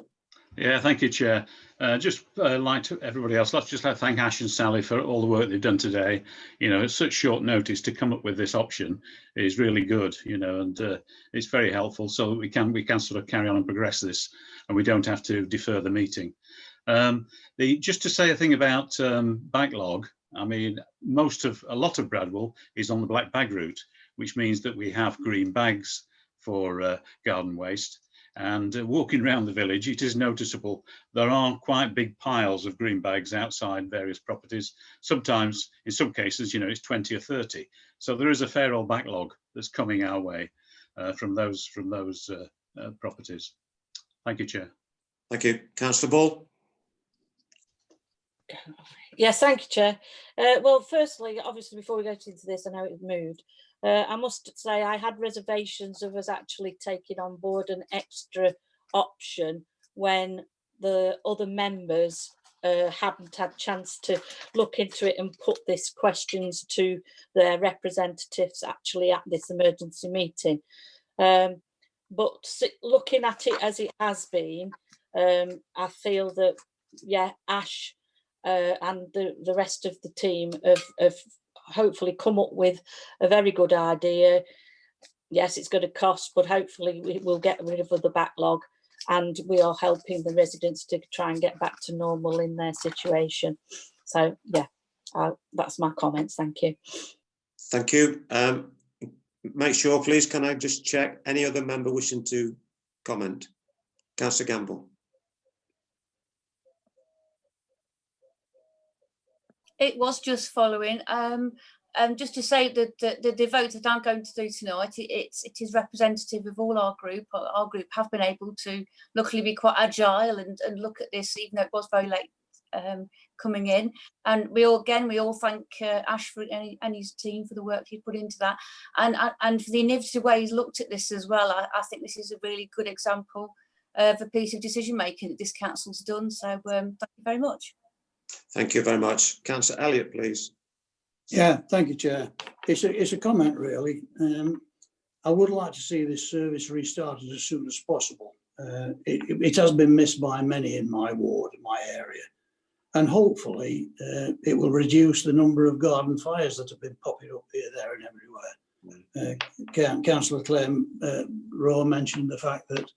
Yeah, thank you, Chair. Just like to everybody else, let's just thank Ash and Sally for all the work they've done today. You know, it's such short notice to come up with this option is really good, you know, and it's very helpful so that we can sort of carry on and progress this and we don't have to defer the meeting. Just to say a thing about backlog, I mean, a lot of Bradwell is on the black bag route, which means that we have green bags for garden waste. And walking around the village, it is noticeable there are quite big piles of green bags outside various properties. Sometimes, in some cases, you know, it's 20 or 30. So there is a fair old backlog that's coming our way from those properties. Thank you, Chair. Thank you. Councillor Ball. Yes, thank you, Chair. Well, firstly, obviously, before we go into this, I know it's moved. I must say I had reservations of us actually taking on board an extra option when the other members hadn't had a chance to look into it and put these questions to their representatives actually at this emergency meeting. But looking at it as it has been, I feel that, yeah, Ash and the rest of the team have hopefully come up with a very good idea. Yes, it's going to cost, but hopefully we will get rid of the backlog and we are helping the residents to try and get back to normal in their situation. So, yeah, that's my comments. Thank you. Thank you. Make sure, please, can I just check any other member wishing to comment? Councillor Gamble. It was just following. Just to say that the vote that I'm going to do tonight, it is representative of all our group. Our group have been able to luckily be quite agile and look at this, even though it was very late coming in. And we all thank Ash and his team for the work he put into that, and for the innovative way he's looked at this as well. I think this is a really good example of a piece of decision making that this council's done. So thank you very much. Thank you very much. Councillor Elliott, please. Yeah, thank you, Chair. It's a comment, really. I would like to see this service restarted as soon as possible. It has been missed by many in my ward, my area, and hopefully it will reduce the number of garden fires that have been popping up here, there and everywhere. Councillor Clem Rowe mentioned the fact that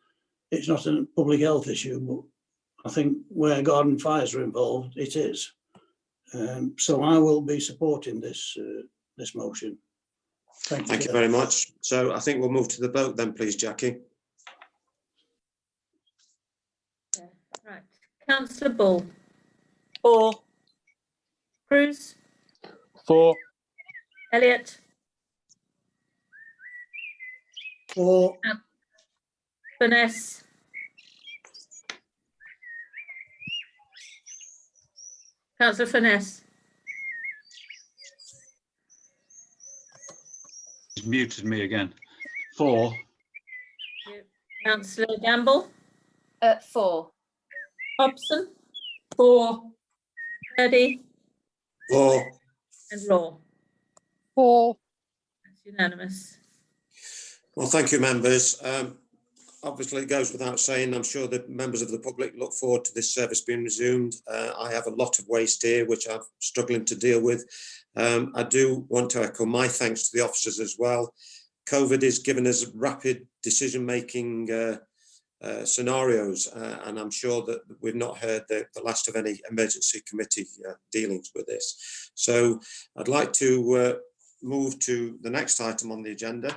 it's not a public health issue, but I think where garden fires are involved, it is. So I will be supporting this motion. Thank you very much. So I think we'll move to the vote then, please, Jackie. Yeah, right. Councillor Ball. 4. Cruz. 4. Elliott. 4. Furness. 'Councillor Furness. He's muted me again. 4. Councillor Gamble. 4. Hobson, 4. Purdy, 4. and Raw. 4. That's unanimous. Well, thank you, members. Obviously, it goes without saying, I'm sure that members of the public look forward to this service being resumed. I have a lot of waste here, which I'm struggling to deal with. I do want to echo my thanks to the officers as well. COVID has given us rapid decision-making scenarios, and I'm sure that we've not heard the last of any emergency committee dealings with this. So I'd like to move to the next item on the agenda.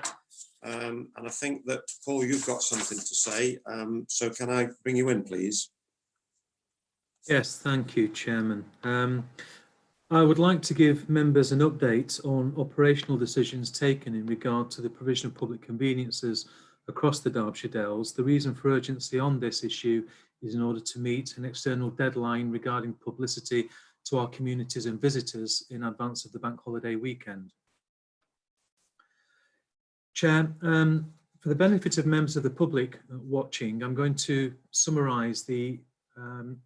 And I think that, Paul, you've got something to say. So can I bring you in, please? Yes, thank you, Chairman. I would like to give members an update on operational decisions taken in regard to the provision of public conveniences across the Derbyshire Dales. The reason for urgency on this issue is in order to meet an external deadline regarding publicity to our communities and visitors in advance of the bank holiday weekend. Chair, for the benefit of members of the public watching, I'm going to summarise the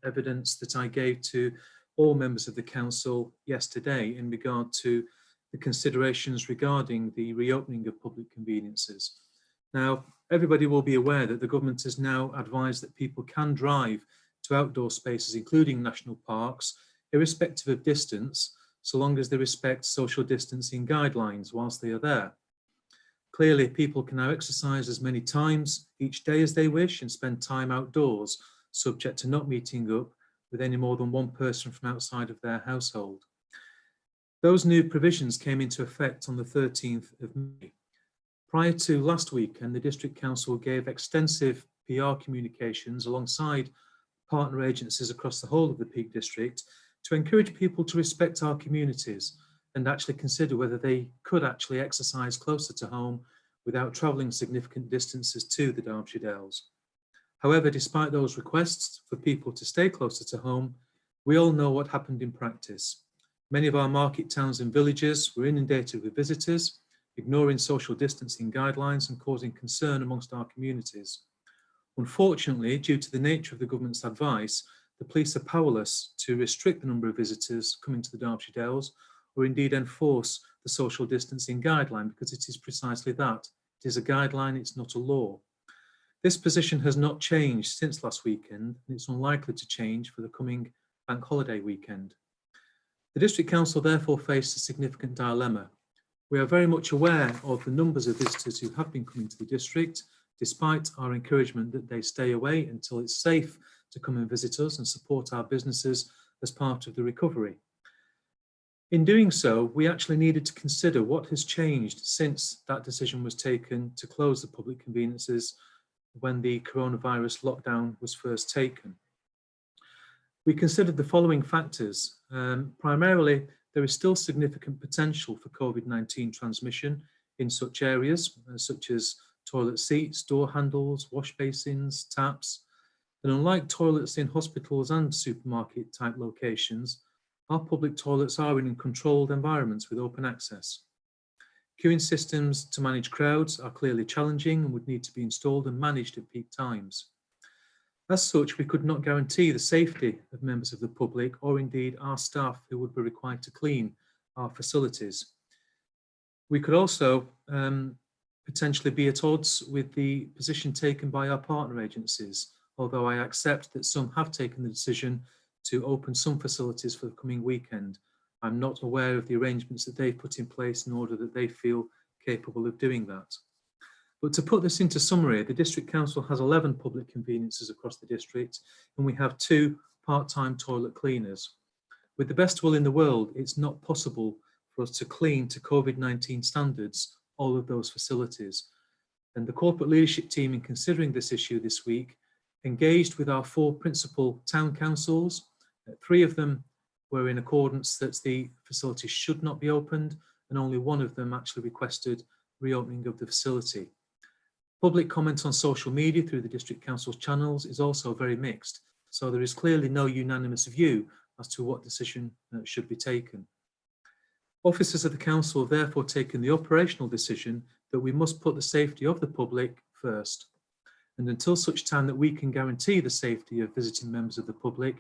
evidence that I gave to all members of the council yesterday in regard to the considerations regarding the reopening of public conveniences. Now, everybody will be aware that the government has now advised that people can drive to outdoor spaces, including national parks, irrespective of distance, so long as they respect social distancing guidelines whilst they are there. Clearly, people can now exercise as many times each day as they wish and spend time outdoors, subject to not meeting up with any more than one person from outside of their household. Those new provisions came into effect on the 13th of May. Prior to last weekend, the District Council gave extensive PR communications alongside partner agencies across the whole of the Peak District to encourage people to respect our communities and actually consider whether they could actually exercise closer to home without travelling significant distances to the Derbyshire Dales. However, despite those requests for people to stay closer to home, we all know what happened in practice. Many of our market towns and villages were inundated with visitors, ignoring social distancing guidelines and causing concern amongst our communities. Unfortunately, due to the nature of the government's advice, the police are powerless to restrict the number of visitors coming to the Derbyshire Dales or indeed enforce the social distancing guideline, because it is precisely that. It is a guideline, it's not a law. This position has not changed since last weekend, and it's unlikely to change for the coming bank holiday weekend. The District Council therefore faced a significant dilemma. We are very much aware of the numbers of visitors who have been coming to the district, despite our encouragement that they stay away until it's safe to come and visit us and support our businesses as part of the recovery. In doing so, we actually needed to consider what has changed since that decision was taken to close the public conveniences when the coronavirus lockdown was first taken. We considered the following factors. Primarily, there is still significant potential for COVID-19 transmission in such areas, such as toilet seats, door handles, wash basins, taps. And unlike toilets in hospitals and supermarket type locations, our public toilets are in controlled environments with open access. Queuing systems to manage crowds are clearly challenging and would need to be installed and managed at peak times. As such, we could not guarantee the safety of members of the public or indeed our staff who would be required to clean our facilities. We could also potentially be at odds with the position taken by our partner agencies, although I accept that some have taken the decision to open some facilities for the coming weekend. I'm not aware of the arrangements that they've put in place in order that they feel capable of doing that. But to put this into summary, the District Council has 11 public conveniences across the district, and we have 2 part-time toilet cleaners. With the best will in the world, it's not possible for us to clean to COVID-19 standards all of those facilities. And the corporate leadership team, in considering this issue this week, engaged with our 4 principal town councils. 3 of them were in accordance that the facility should not be opened, and only 1 of them actually requested reopening of the facility. Public comment on social media through the District Council's channels is also very mixed, so there is clearly no unanimous view as to what decision should be taken. Officers of the Council have therefore taken the operational decision that we must put the safety of the public first. And until such time that we can guarantee the safety of visiting members of the public,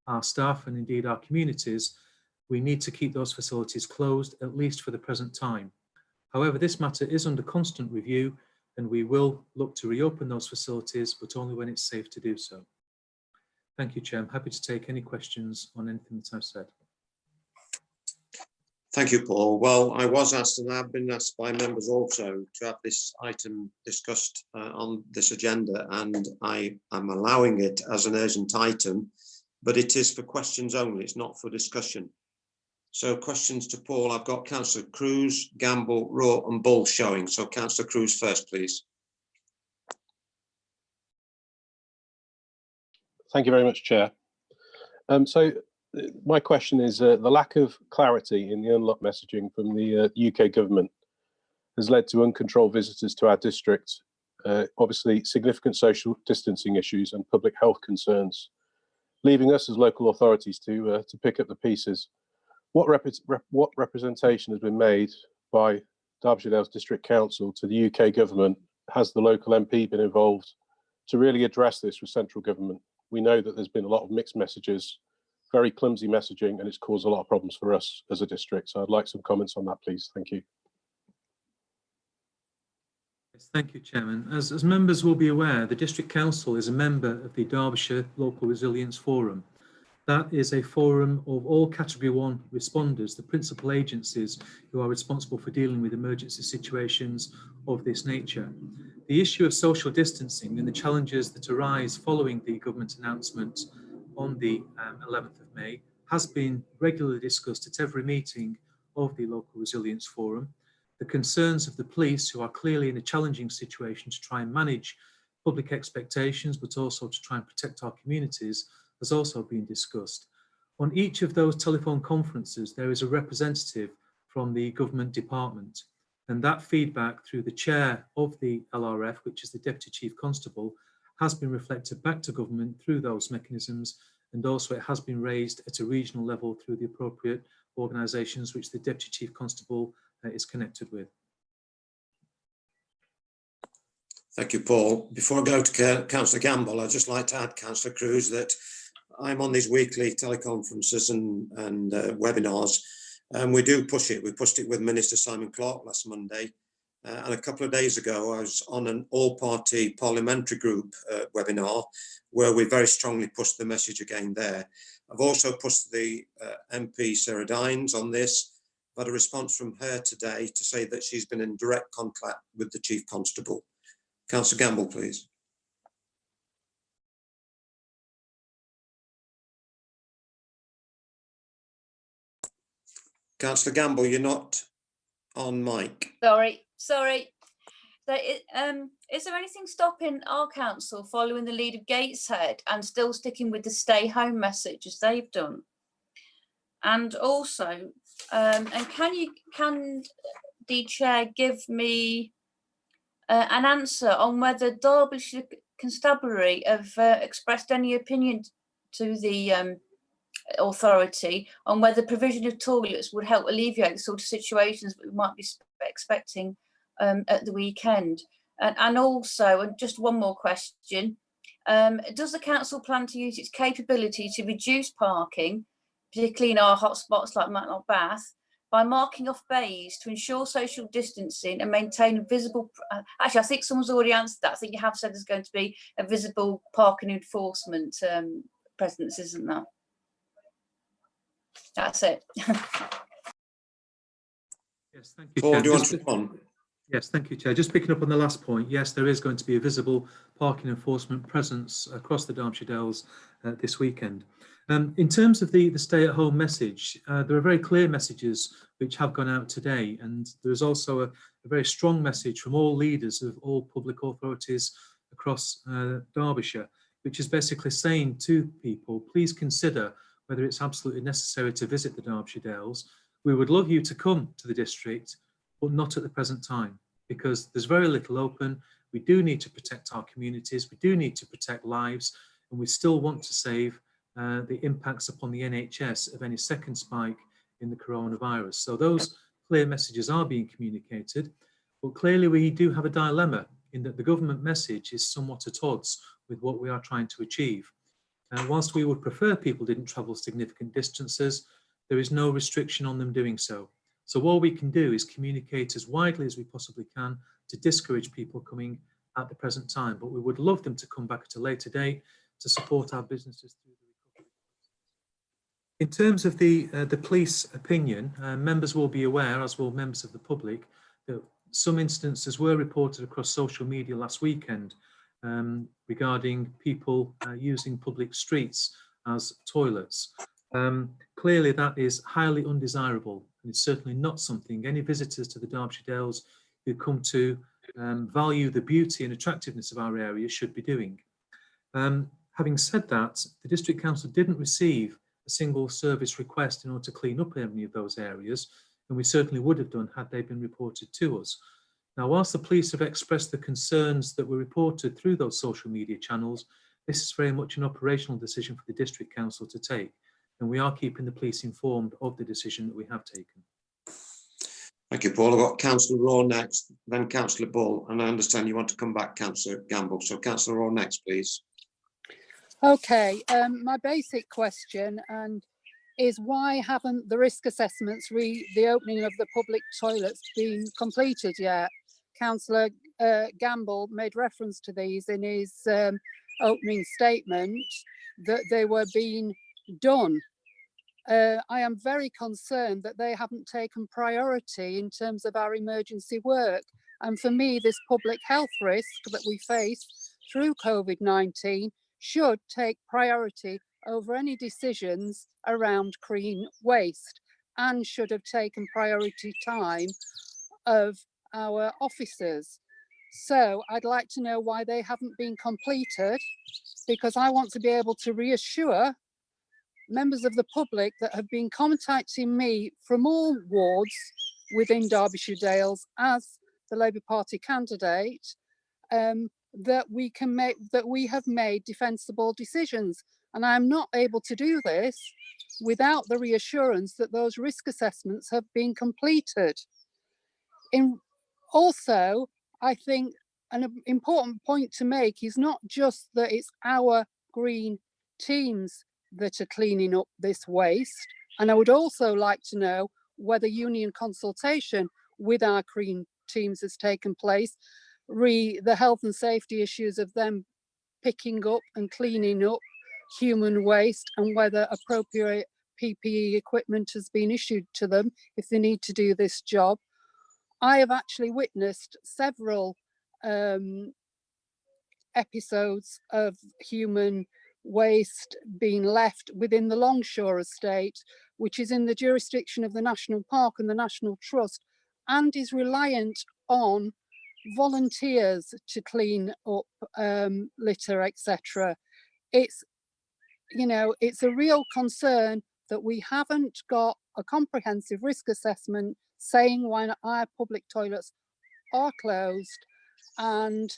our staff and indeed our communities, we need to keep those facilities closed, at least for the present time. However, this matter is under constant review and we will look to reopen those facilities, but only when it's safe to do so. Thank you, Chair. I'm happy to take any questions on anything that I've said. Thank you, Paul. Well, I was asked, and I've been asked by members also, to have this item discussed on this agenda, and I am allowing it as an urgent item, but it is for questions only, it's not for discussion. So questions to Paul, I've got Councillor Cruz, Gamble, Raw and Bull showing. So Councillor Cruz first, please. Thank you very much, Chair. My question is the lack of clarity in the unlock messaging from the UK government has led to uncontrolled visitors to our district, obviously significant social distancing issues and public health concerns, leaving us as local authorities to pick up the pieces. What representation has been made by Derbyshire Dales District Council to the UK government? Has the local MP been involved to really address this with central government? We know that there's been a lot of mixed messages, very clumsy messaging, and it's caused a lot of problems for us as a district. So I'd like some comments on that, please. Thank you. Yes, thank you, Chairman. As members will be aware, the District Council is a member of the Derbyshire Local Resilience Forum. That is a forum of all Category 1 responders, the principal agencies who are responsible for dealing with emergency situations of this nature. The issue of social distancing and the challenges that arise following the government announcement on the 11th of May has been regularly discussed at every meeting of the Local Resilience Forum. The concerns of the police, who are clearly in a challenging situation to try and manage public expectations, but also to try and protect our communities, has also been discussed. On each of those telephone conferences, there is a representative from the government department, and that feedback through the chair of the LRF, which is the Deputy Chief Constable, has been reflected back to government through those mechanisms, and also it has been raised at a regional level through the appropriate organisations which the Deputy Chief Constable is connected with. Thank you, Paul. Before I go to Councillor Gamble, I'd just like to add, Councillor Cruz, that I'm on these weekly teleconferences and webinars, and we do push it. We pushed it with Minister Simon Clarke last Monday, and a couple of days ago I was on an all-party parliamentary group webinar where we very strongly pushed the message again there. I've also pushed the MP Sarah Dines on this. I've had a response from her today to say that she's been in direct contact with the Chief Constable. Councillor Gamble, please. Councillor Gamble, you're not on mic. Sorry. Is there anything stopping our council following the lead of Gateshead and still sticking with the stay home message as they've done? And also, and can the chair give me an answer on whether Derbyshire Constabulary have expressed any opinion to the authority on whether provision of toilets would help alleviate the sort of situations that we might be expecting at the weekend? And also, and just one more question, does the council plan to use its capability to reduce parking, particularly in our hotspots like Matlock Bath, by marking off bays to ensure social distancing and maintain a visible, actually I think someone's already answered that. I think you have said there's going to be a visible parking enforcement presence, isn't there? That's it. Yes, thank you, Paul, Chair. do you want to respond? Yes, thank you, Chair. Just picking up on the last point, yes, there is going to be a visible parking enforcement presence across the Derbyshire Dales this weekend. In terms of the stay-at-home message, there are very clear messages which have gone out today, and there is also a very strong message from all leaders of all public authorities across Derbyshire, which is basically saying to people, please consider whether it's absolutely necessary to visit the Derbyshire Dales. We would love you to come to the district, but not at the present time, because there's very little open. We do need to protect our communities. We do need to protect lives, and we still want to save the impacts upon the NHS of any second spike in the coronavirus. So those clear messages are being communicated, but clearly we do have a dilemma in that the government message is somewhat at odds with what we are trying to achieve. Whilst we would prefer people didn't travel significant distances, there is no restriction on them doing so. So all we can do is communicate as widely as we possibly can to discourage people coming at the present time, but we would love them to come back at a later date to support our businesses through the recovery. In terms of the police opinion, members will be aware, as will members of the public, that some instances were reported across social media last weekend regarding people using public streets as toilets. Clearly that is highly undesirable, and it's certainly not something any visitors to the Derbyshire Dales who come to value the beauty and attractiveness of our area should be doing. Having said that, the District Council didn't receive a single service request in order to clean up any of those areas, and we certainly would have done had they been reported to us. Now, whilst the police have expressed the concerns that were reported through those social media channels, this is very much an operational decision for the District Council to take, and we are keeping the police informed of the decision that we have taken. Thank you, Paul. I've got Councillor Raw next, then Councillor Bull, and I understand you want to come back, Councillor Gamble. So Councillor Raw next, please. Okay, my basic question is why haven't the risk assessments the opening of the public toilets been completed yet? Councillor Gamble made reference to these in his opening statement, that they were being done. I am very concerned that they haven't taken priority in terms of our emergency work. And for me, this public health risk that we face through COVID-19 should take priority over any decisions around green waste, and should have taken priority time of our officers. So I'd like to know why they haven't been completed, because I want to be able to reassure members of the public that have been contacting me from all wards within Derbyshire Dales as the Labour Party candidate, that we have made defensible decisions. And I'm not able to do this without the reassurance that those risk assessments have been completed. Also, I think an important point to make is not just that it's our green teams that are cleaning up this waste. And I would also like to know whether union consultation with our green teams has taken place, the health and safety issues of them picking up and cleaning up human waste, and whether appropriate PPE equipment has been issued to them if they need to do this job. I have actually witnessed several episodes of human waste being left within the Longshore estate, which is in the jurisdiction of the National Park and the National Trust, and is reliant on volunteers to clean up litter, etc. It's, you know, it's a real concern that we haven't got a comprehensive risk assessment saying when our public toilets are closed, and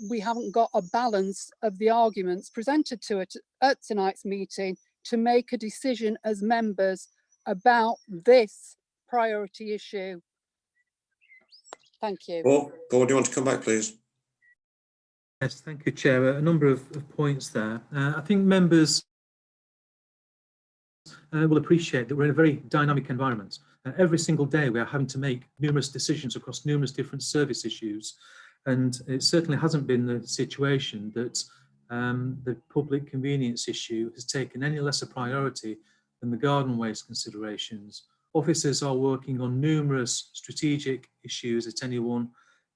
we haven't got a balance of the arguments presented to it at tonight's meeting to make a decision as members about this priority issue. Thank you. Paul, do you want to come back, please? Yes, thank you, Chair. A number of points there. I think members will appreciate that we're in a very dynamic environment. Every single day we are having to make numerous decisions across numerous different service issues, and it certainly hasn't been the situation that the public convenience issue has taken any less a priority than the garden waste considerations. Officers are working on numerous strategic issues at any one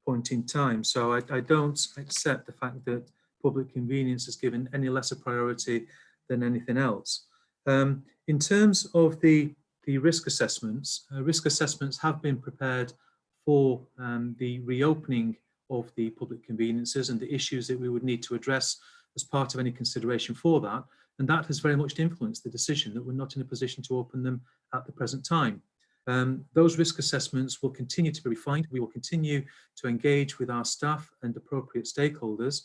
point in time, so I don't accept the fact that public convenience is given any less a priority than anything else. In terms of the risk assessments have been prepared for the reopening of the public conveniences and the issues that we would need to address as part of any consideration for that, and that has very much influenced the decision that we're not in a position to open them at the present time. Those risk assessments will continue to be refined. We will continue to engage with our staff and appropriate stakeholders,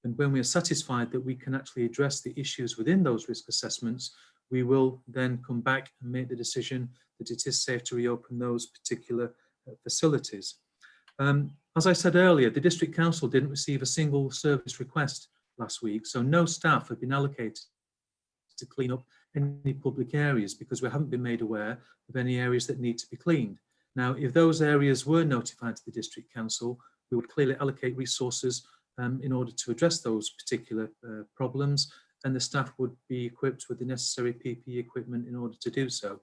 and when we are satisfied that we can actually address the issues within those risk assessments, we will then come back and make the decision that it is safe to reopen those particular facilities. As I said earlier, the District Council didn't receive a single service request last week, so no staff have been allocated to clean up any public areas because we haven't been made aware of any areas that need to be cleaned. Now, if those areas were notified to the District Council, we would clearly allocate resources in order to address those particular problems, and the staff would be equipped with the necessary PPE equipment in order to do so.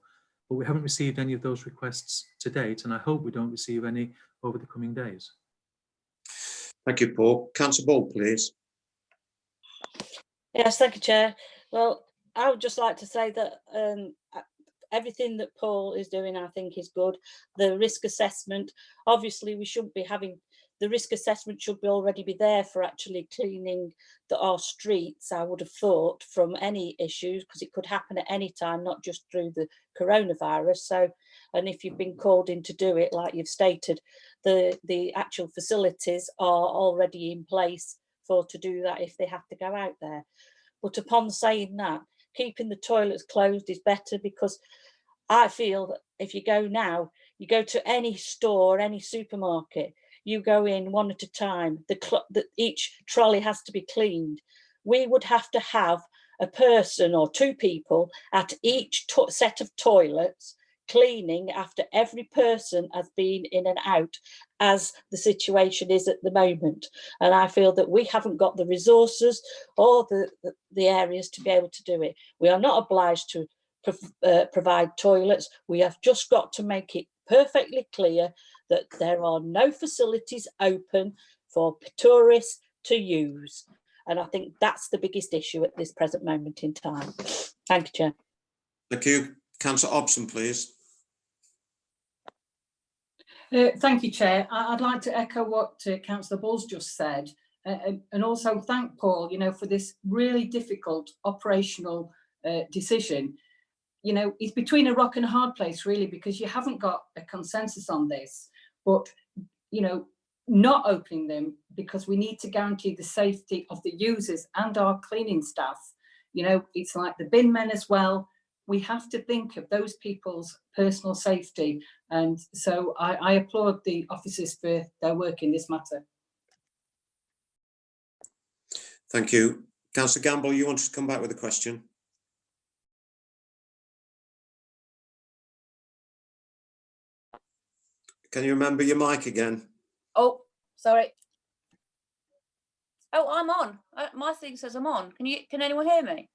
But we haven't received any of those requests to date, and I hope we don't receive any over the coming days. Thank you, Paul. Councillor Ball, please. Yes, thank you, Chair. Well, I would just like to say that everything that Paul is doing, I think, is good. The risk assessment, obviously, we shouldn't be having the risk assessment should be already be there for actually cleaning our streets, I would have thought, from any issues, because it could happen at any time, not just through the coronavirus. So, and if you've been called in to do it, like you've stated, the actual facilities are already in place to do that if they have to go out there. But upon saying that, keeping the toilets closed is better, because I feel that if you go now, you go to any store, any supermarket, you go in one at a time, each trolley has to be cleaned. We would have to have a person or two people at each set of toilets cleaning after every person has been in and out, as the situation is at the moment. And I feel that we haven't got the resources or the areas to be able to do it. We are not obliged to provide toilets. We have just got to make it perfectly clear that there are no facilities open for tourists to use. And I think that's the biggest issue at this present moment in time. Thank you, Chair. Thank you. Councillor Hobson, please. Thank you, Chair. I'd like to echo what Councillor Ball's just said, and also thank Paul, for this really difficult operational decision. It's between a rock and a hard place, really, because you haven't got a consensus on this. But, not opening them because we need to guarantee the safety of the users and our cleaning staff. It's like the bin men as well. We have to think of those people's personal safety. And so I applaud the officers for their work in this matter. Thank you. Councillor Gamble, you wanted to come back with a question? Can you remember your mic again? Oh, sorry. Oh, I'm on. My thing says I'm on. Can anyone hear me?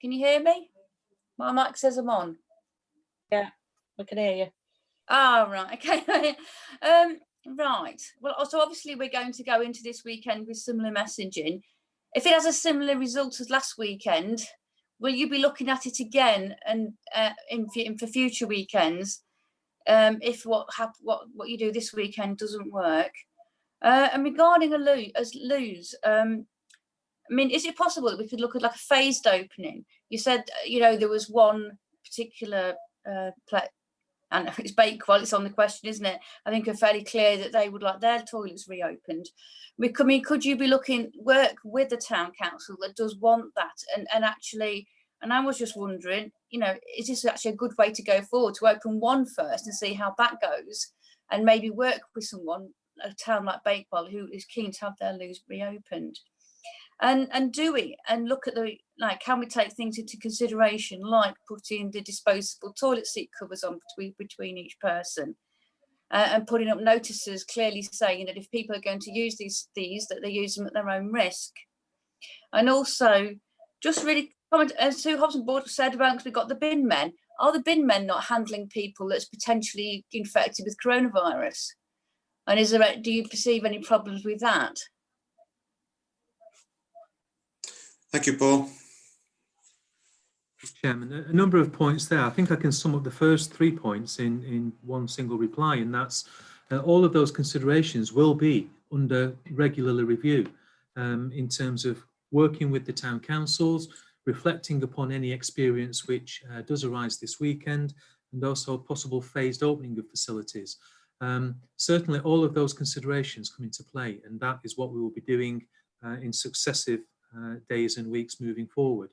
Can you hear me? My mic says I'm on. Yeah, I can hear you. Oh, right. Okay. Right. Well, so obviously we're going to go into this weekend with similar messaging. If it has a similar result as last weekend, will you be looking at it again and for future weekends? If what you do this weekend doesn't work, and regarding a lose, I mean, is it possible that we could look at like a phased opening? You said, there was one particular and it's Bakewell, it's on the question, isn't it? I think are fairly clear that they would like their toilets reopened. I mean, could you be work with the town council that does want that and actually? And I was just wondering, is this actually a good way to go forward, to open one first and see how that goes, and maybe work with someone, a town like Bakewell, who is keen to have their loos reopened, and look at can we take things into consideration, like putting the disposable toilet seat covers on between each person, and putting up notices clearly saying that if people are going to use these that they use them at their own risk, and also just really. As Sue Hobson said about, because we've got the bin men. Are the bin men not handling people that's potentially infected with coronavirus? And do you perceive any problems with that? Thank you, Paul. Chairman, a number of points there. I think I can sum up the first 3 points in one single reply, and that's all of those considerations will be under regular review in terms of working with the town councils, reflecting upon any experience which does arise this weekend, and also possible phased opening of facilities. Certainly all of those considerations come into play, and that is what we will be doing in successive days and weeks moving forward,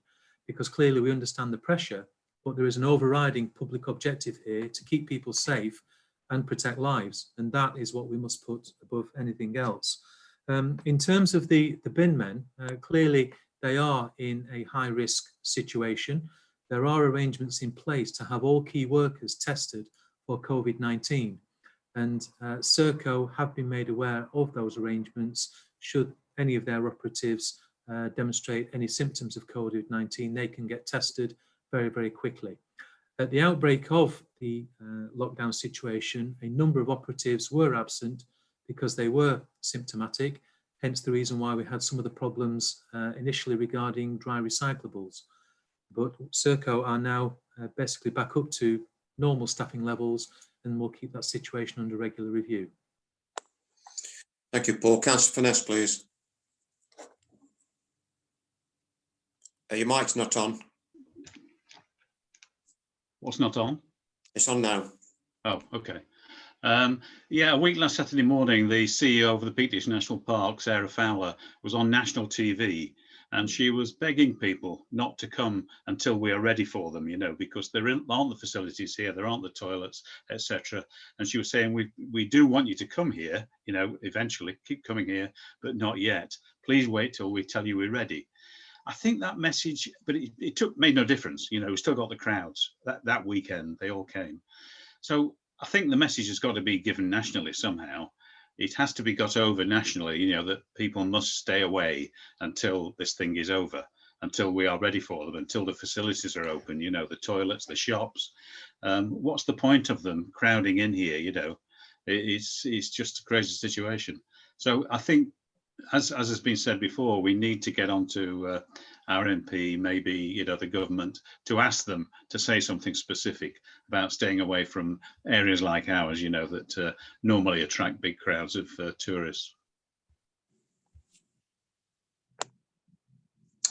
because clearly we understand the pressure, but there is an overriding public objective here to keep people safe and protect lives. And that is what we must put above anything else. In terms of the bin men, clearly they are in a high risk situation. There are arrangements in place to have all key workers tested for COVID-19. And Serco have been made aware of those arrangements. Should any of their operatives demonstrate any symptoms of COVID-19, they can get tested very, very quickly. At the outbreak of the lockdown situation, a number of operatives were absent because they were symptomatic, hence the reason why we had some of the problems initially regarding dry recyclables. But Serco are now basically back up to normal staffing levels, and we'll keep that situation under regular review. Thank you, Paul. Councillor Finesse, please. Your mic's not on. What's not on? It's on now. Oh, okay. Yeah, a week last Saturday morning, the CEO of the Peak District National Park, Sarah Fowler, was on national TV, and she was begging people not to come until we are ready for them, you know, because there aren't the facilities here, there aren't the toilets, etc. And she was saying, we do want you to come here, you know, eventually, keep coming here, but not yet. Please wait till we tell you we're ready. I think that message, but it made no difference, you know, we still got the crowds that weekend, they all came. So I think the message has got to be given nationally somehow. It has to be got over nationally, you know, that people must stay away until this thing is over, until we are ready for them, until the facilities are open, you know, the toilets, the shops. What's the point of them crowding in here, you know? It's just a crazy situation. So I think, as has been said before, we need to get onto our MP, maybe, you know, the government, to ask them to say something specific about staying away from areas like ours, you know, that normally attract big crowds of tourists.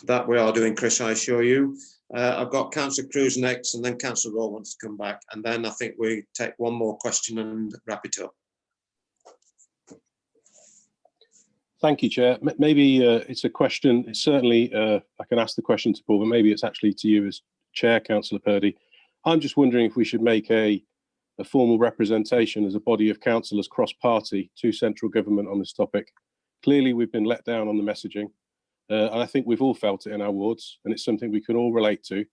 That we are doing, Chris, I assure you. I've got Councillor Cruz next, and then Councillor Raw wants to come back, and then I think we take one more question and wrap it up. Thank you, Chair. Maybe it's a question. It's certainly, I can ask the question to Paul, but maybe it's actually to you as Chair, Councillor Purdy. I'm just wondering if we should make a formal representation as a body of councillors cross-party to central government on this topic. Clearly, we've been let down on the messaging, and I think we've all felt it in our wards, and it's something we can all relate to.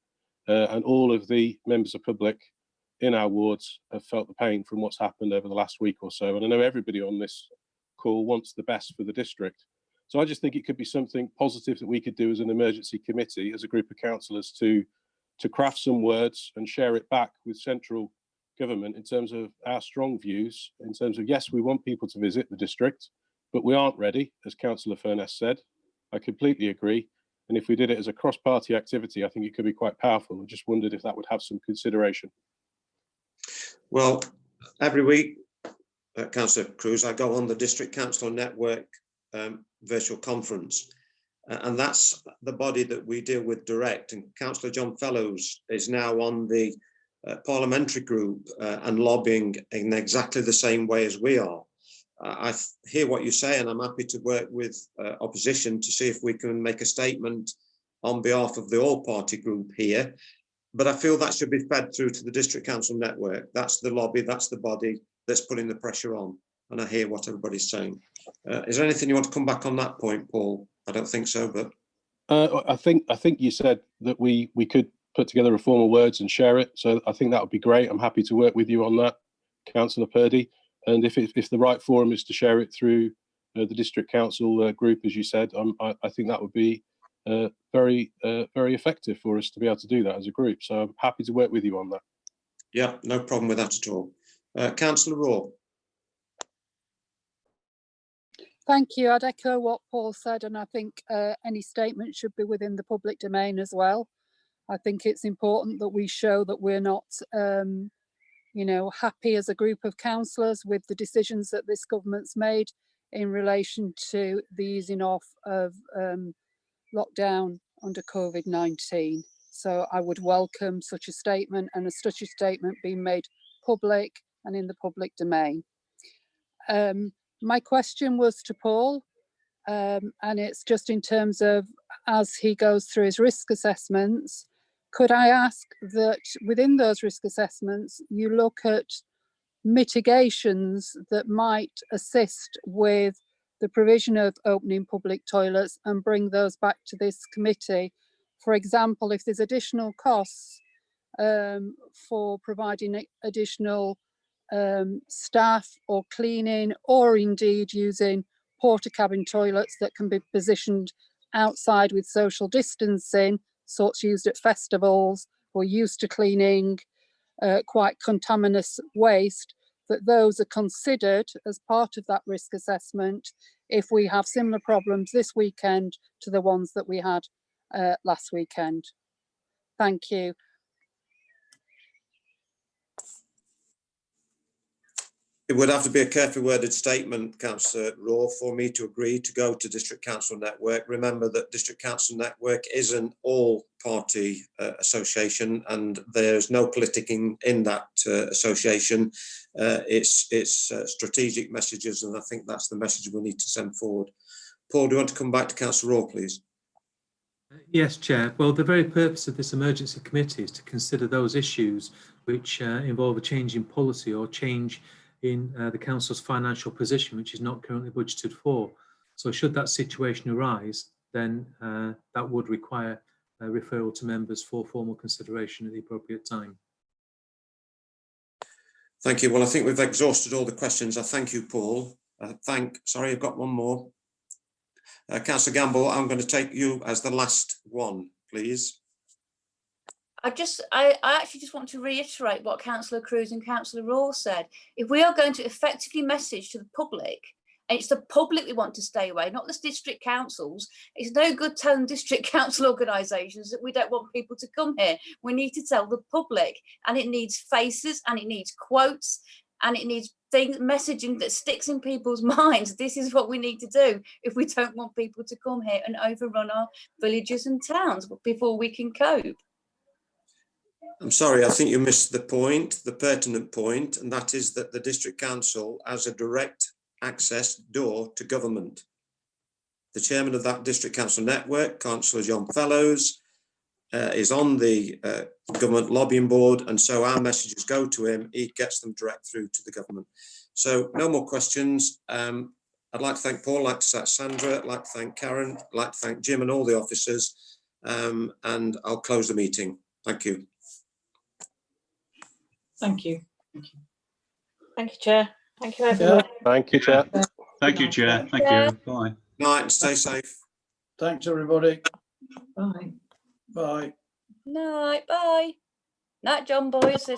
And all of the members of public in our wards have felt the pain from what's happened over the last week or so. And I know everybody on this call wants the best for the district. So I just think it could be something positive that we could do as an emergency committee, as a group of councillors, to craft some words and share it back with central government in terms of our strong views, in terms of, yes, we want people to visit the district, but we aren't ready, as Councillor Furness said. I completely agree. And if we did it as a cross-party activity, I think it could be quite powerful. I just wondered if that would have some consideration. Well, every week, Councillor Cruz, I go on the District Council Network virtual conference, and that's the body that we deal with direct. And Councillor John Fellows is now on the parliamentary group and lobbying in exactly the same way as we are. I hear what you say, and I'm happy to work with opposition to see if we can make a statement on behalf of the all-party group here. But I feel that should be fed through to the District Council Network. That's the lobby, that's the body that's putting the pressure on. And I hear what everybody's saying. Is there anything you want to come back on that point, Paul? I don't think so, but I think you said that we could put together a formal words and share it. So I think that would be great. I'm happy to work with you on that, Councillor Purdy. And if the right forum is to share it through the District Council group, as you said, I think that would be very effective for us to be able to do that as a group. So I'm happy to work with you on that. Yeah, no problem with that at all. Councillor Raw. Thank you. I'd echo what Paul said, and I think any statement should be within the public domain as well. I think it's important that we show that we're not, you know, happy as a group of councillors with the decisions that this government's made in relation to the easing off of lockdown under COVID-19. So I would welcome such a statement, and such a statement being made public and in the public domain. My question was to Paul, and it's just in terms of, as he goes through his risk assessments, could I ask that within those risk assessments, you look at mitigations that might assist with the provision of opening public toilets and bring those back to this committee. For example, if there's additional costs for providing additional staff or cleaning, or indeed using porta cabin toilets that can be positioned outside with social distancing, sorts used at festivals or used to cleaning quite contaminous waste, that those are considered as part of that risk assessment if we have similar problems this weekend to the ones that we had last weekend. Thank you. It would have to be a carefully worded statement, Councillor Raw, for me to agree to go to District Council Network. Remember that District Council Network is an all-party association, and there's no politicking in that association. It's strategic messages, and I think that's the message we need to send forward. Paul, do you want to come back to Councillor Raw, please? Yes, Chair. Well, the very purpose of this emergency committee is to consider those issues which involve a change in policy or change in the council's financial position, which is not currently budgeted for. So should that situation arise, then that would require a referral to members for formal consideration at the appropriate time. Thank you. Well, I think we've exhausted all the questions. I thank you, Paul. Sorry, I've got one more. Councillor Gamble, I'm going to take you as the last one, please. I actually just want to reiterate what Councillor Cruz and Councillor Raw said. If we are going to effectively message to the public, and it's the public we want to stay away, not the district councils, it's no good telling district council organisations that we don't want people to come here. We need to tell the public, and it needs faces, and it needs quotes, and it needs messaging that sticks in people's minds. This is what we need to do if we don't want people to come here and overrun our villages and towns before we can cope. I'm sorry, I think you missed the point, the pertinent point, and that is that the District Council has a direct access door to government. The chairman of that District Council network, Councillor John Fellows, is on the government lobbying board, and so our messages go to him. He gets them direct through to the government. So no more questions. I'd like to thank Paul, I'd like to thank Sandra, I'd like to thank Karen, I'd like to thank Jim and all the officers, and I'll close the meeting. Thank you. Thank you. Thank you, Chair. Thank you, everyone. Thank you, Chair. Thank you, Chair. Thank you. Bye. Night and stay safe. Thanks, everybody. Bye. Bye. Night, bye. Night, John boys.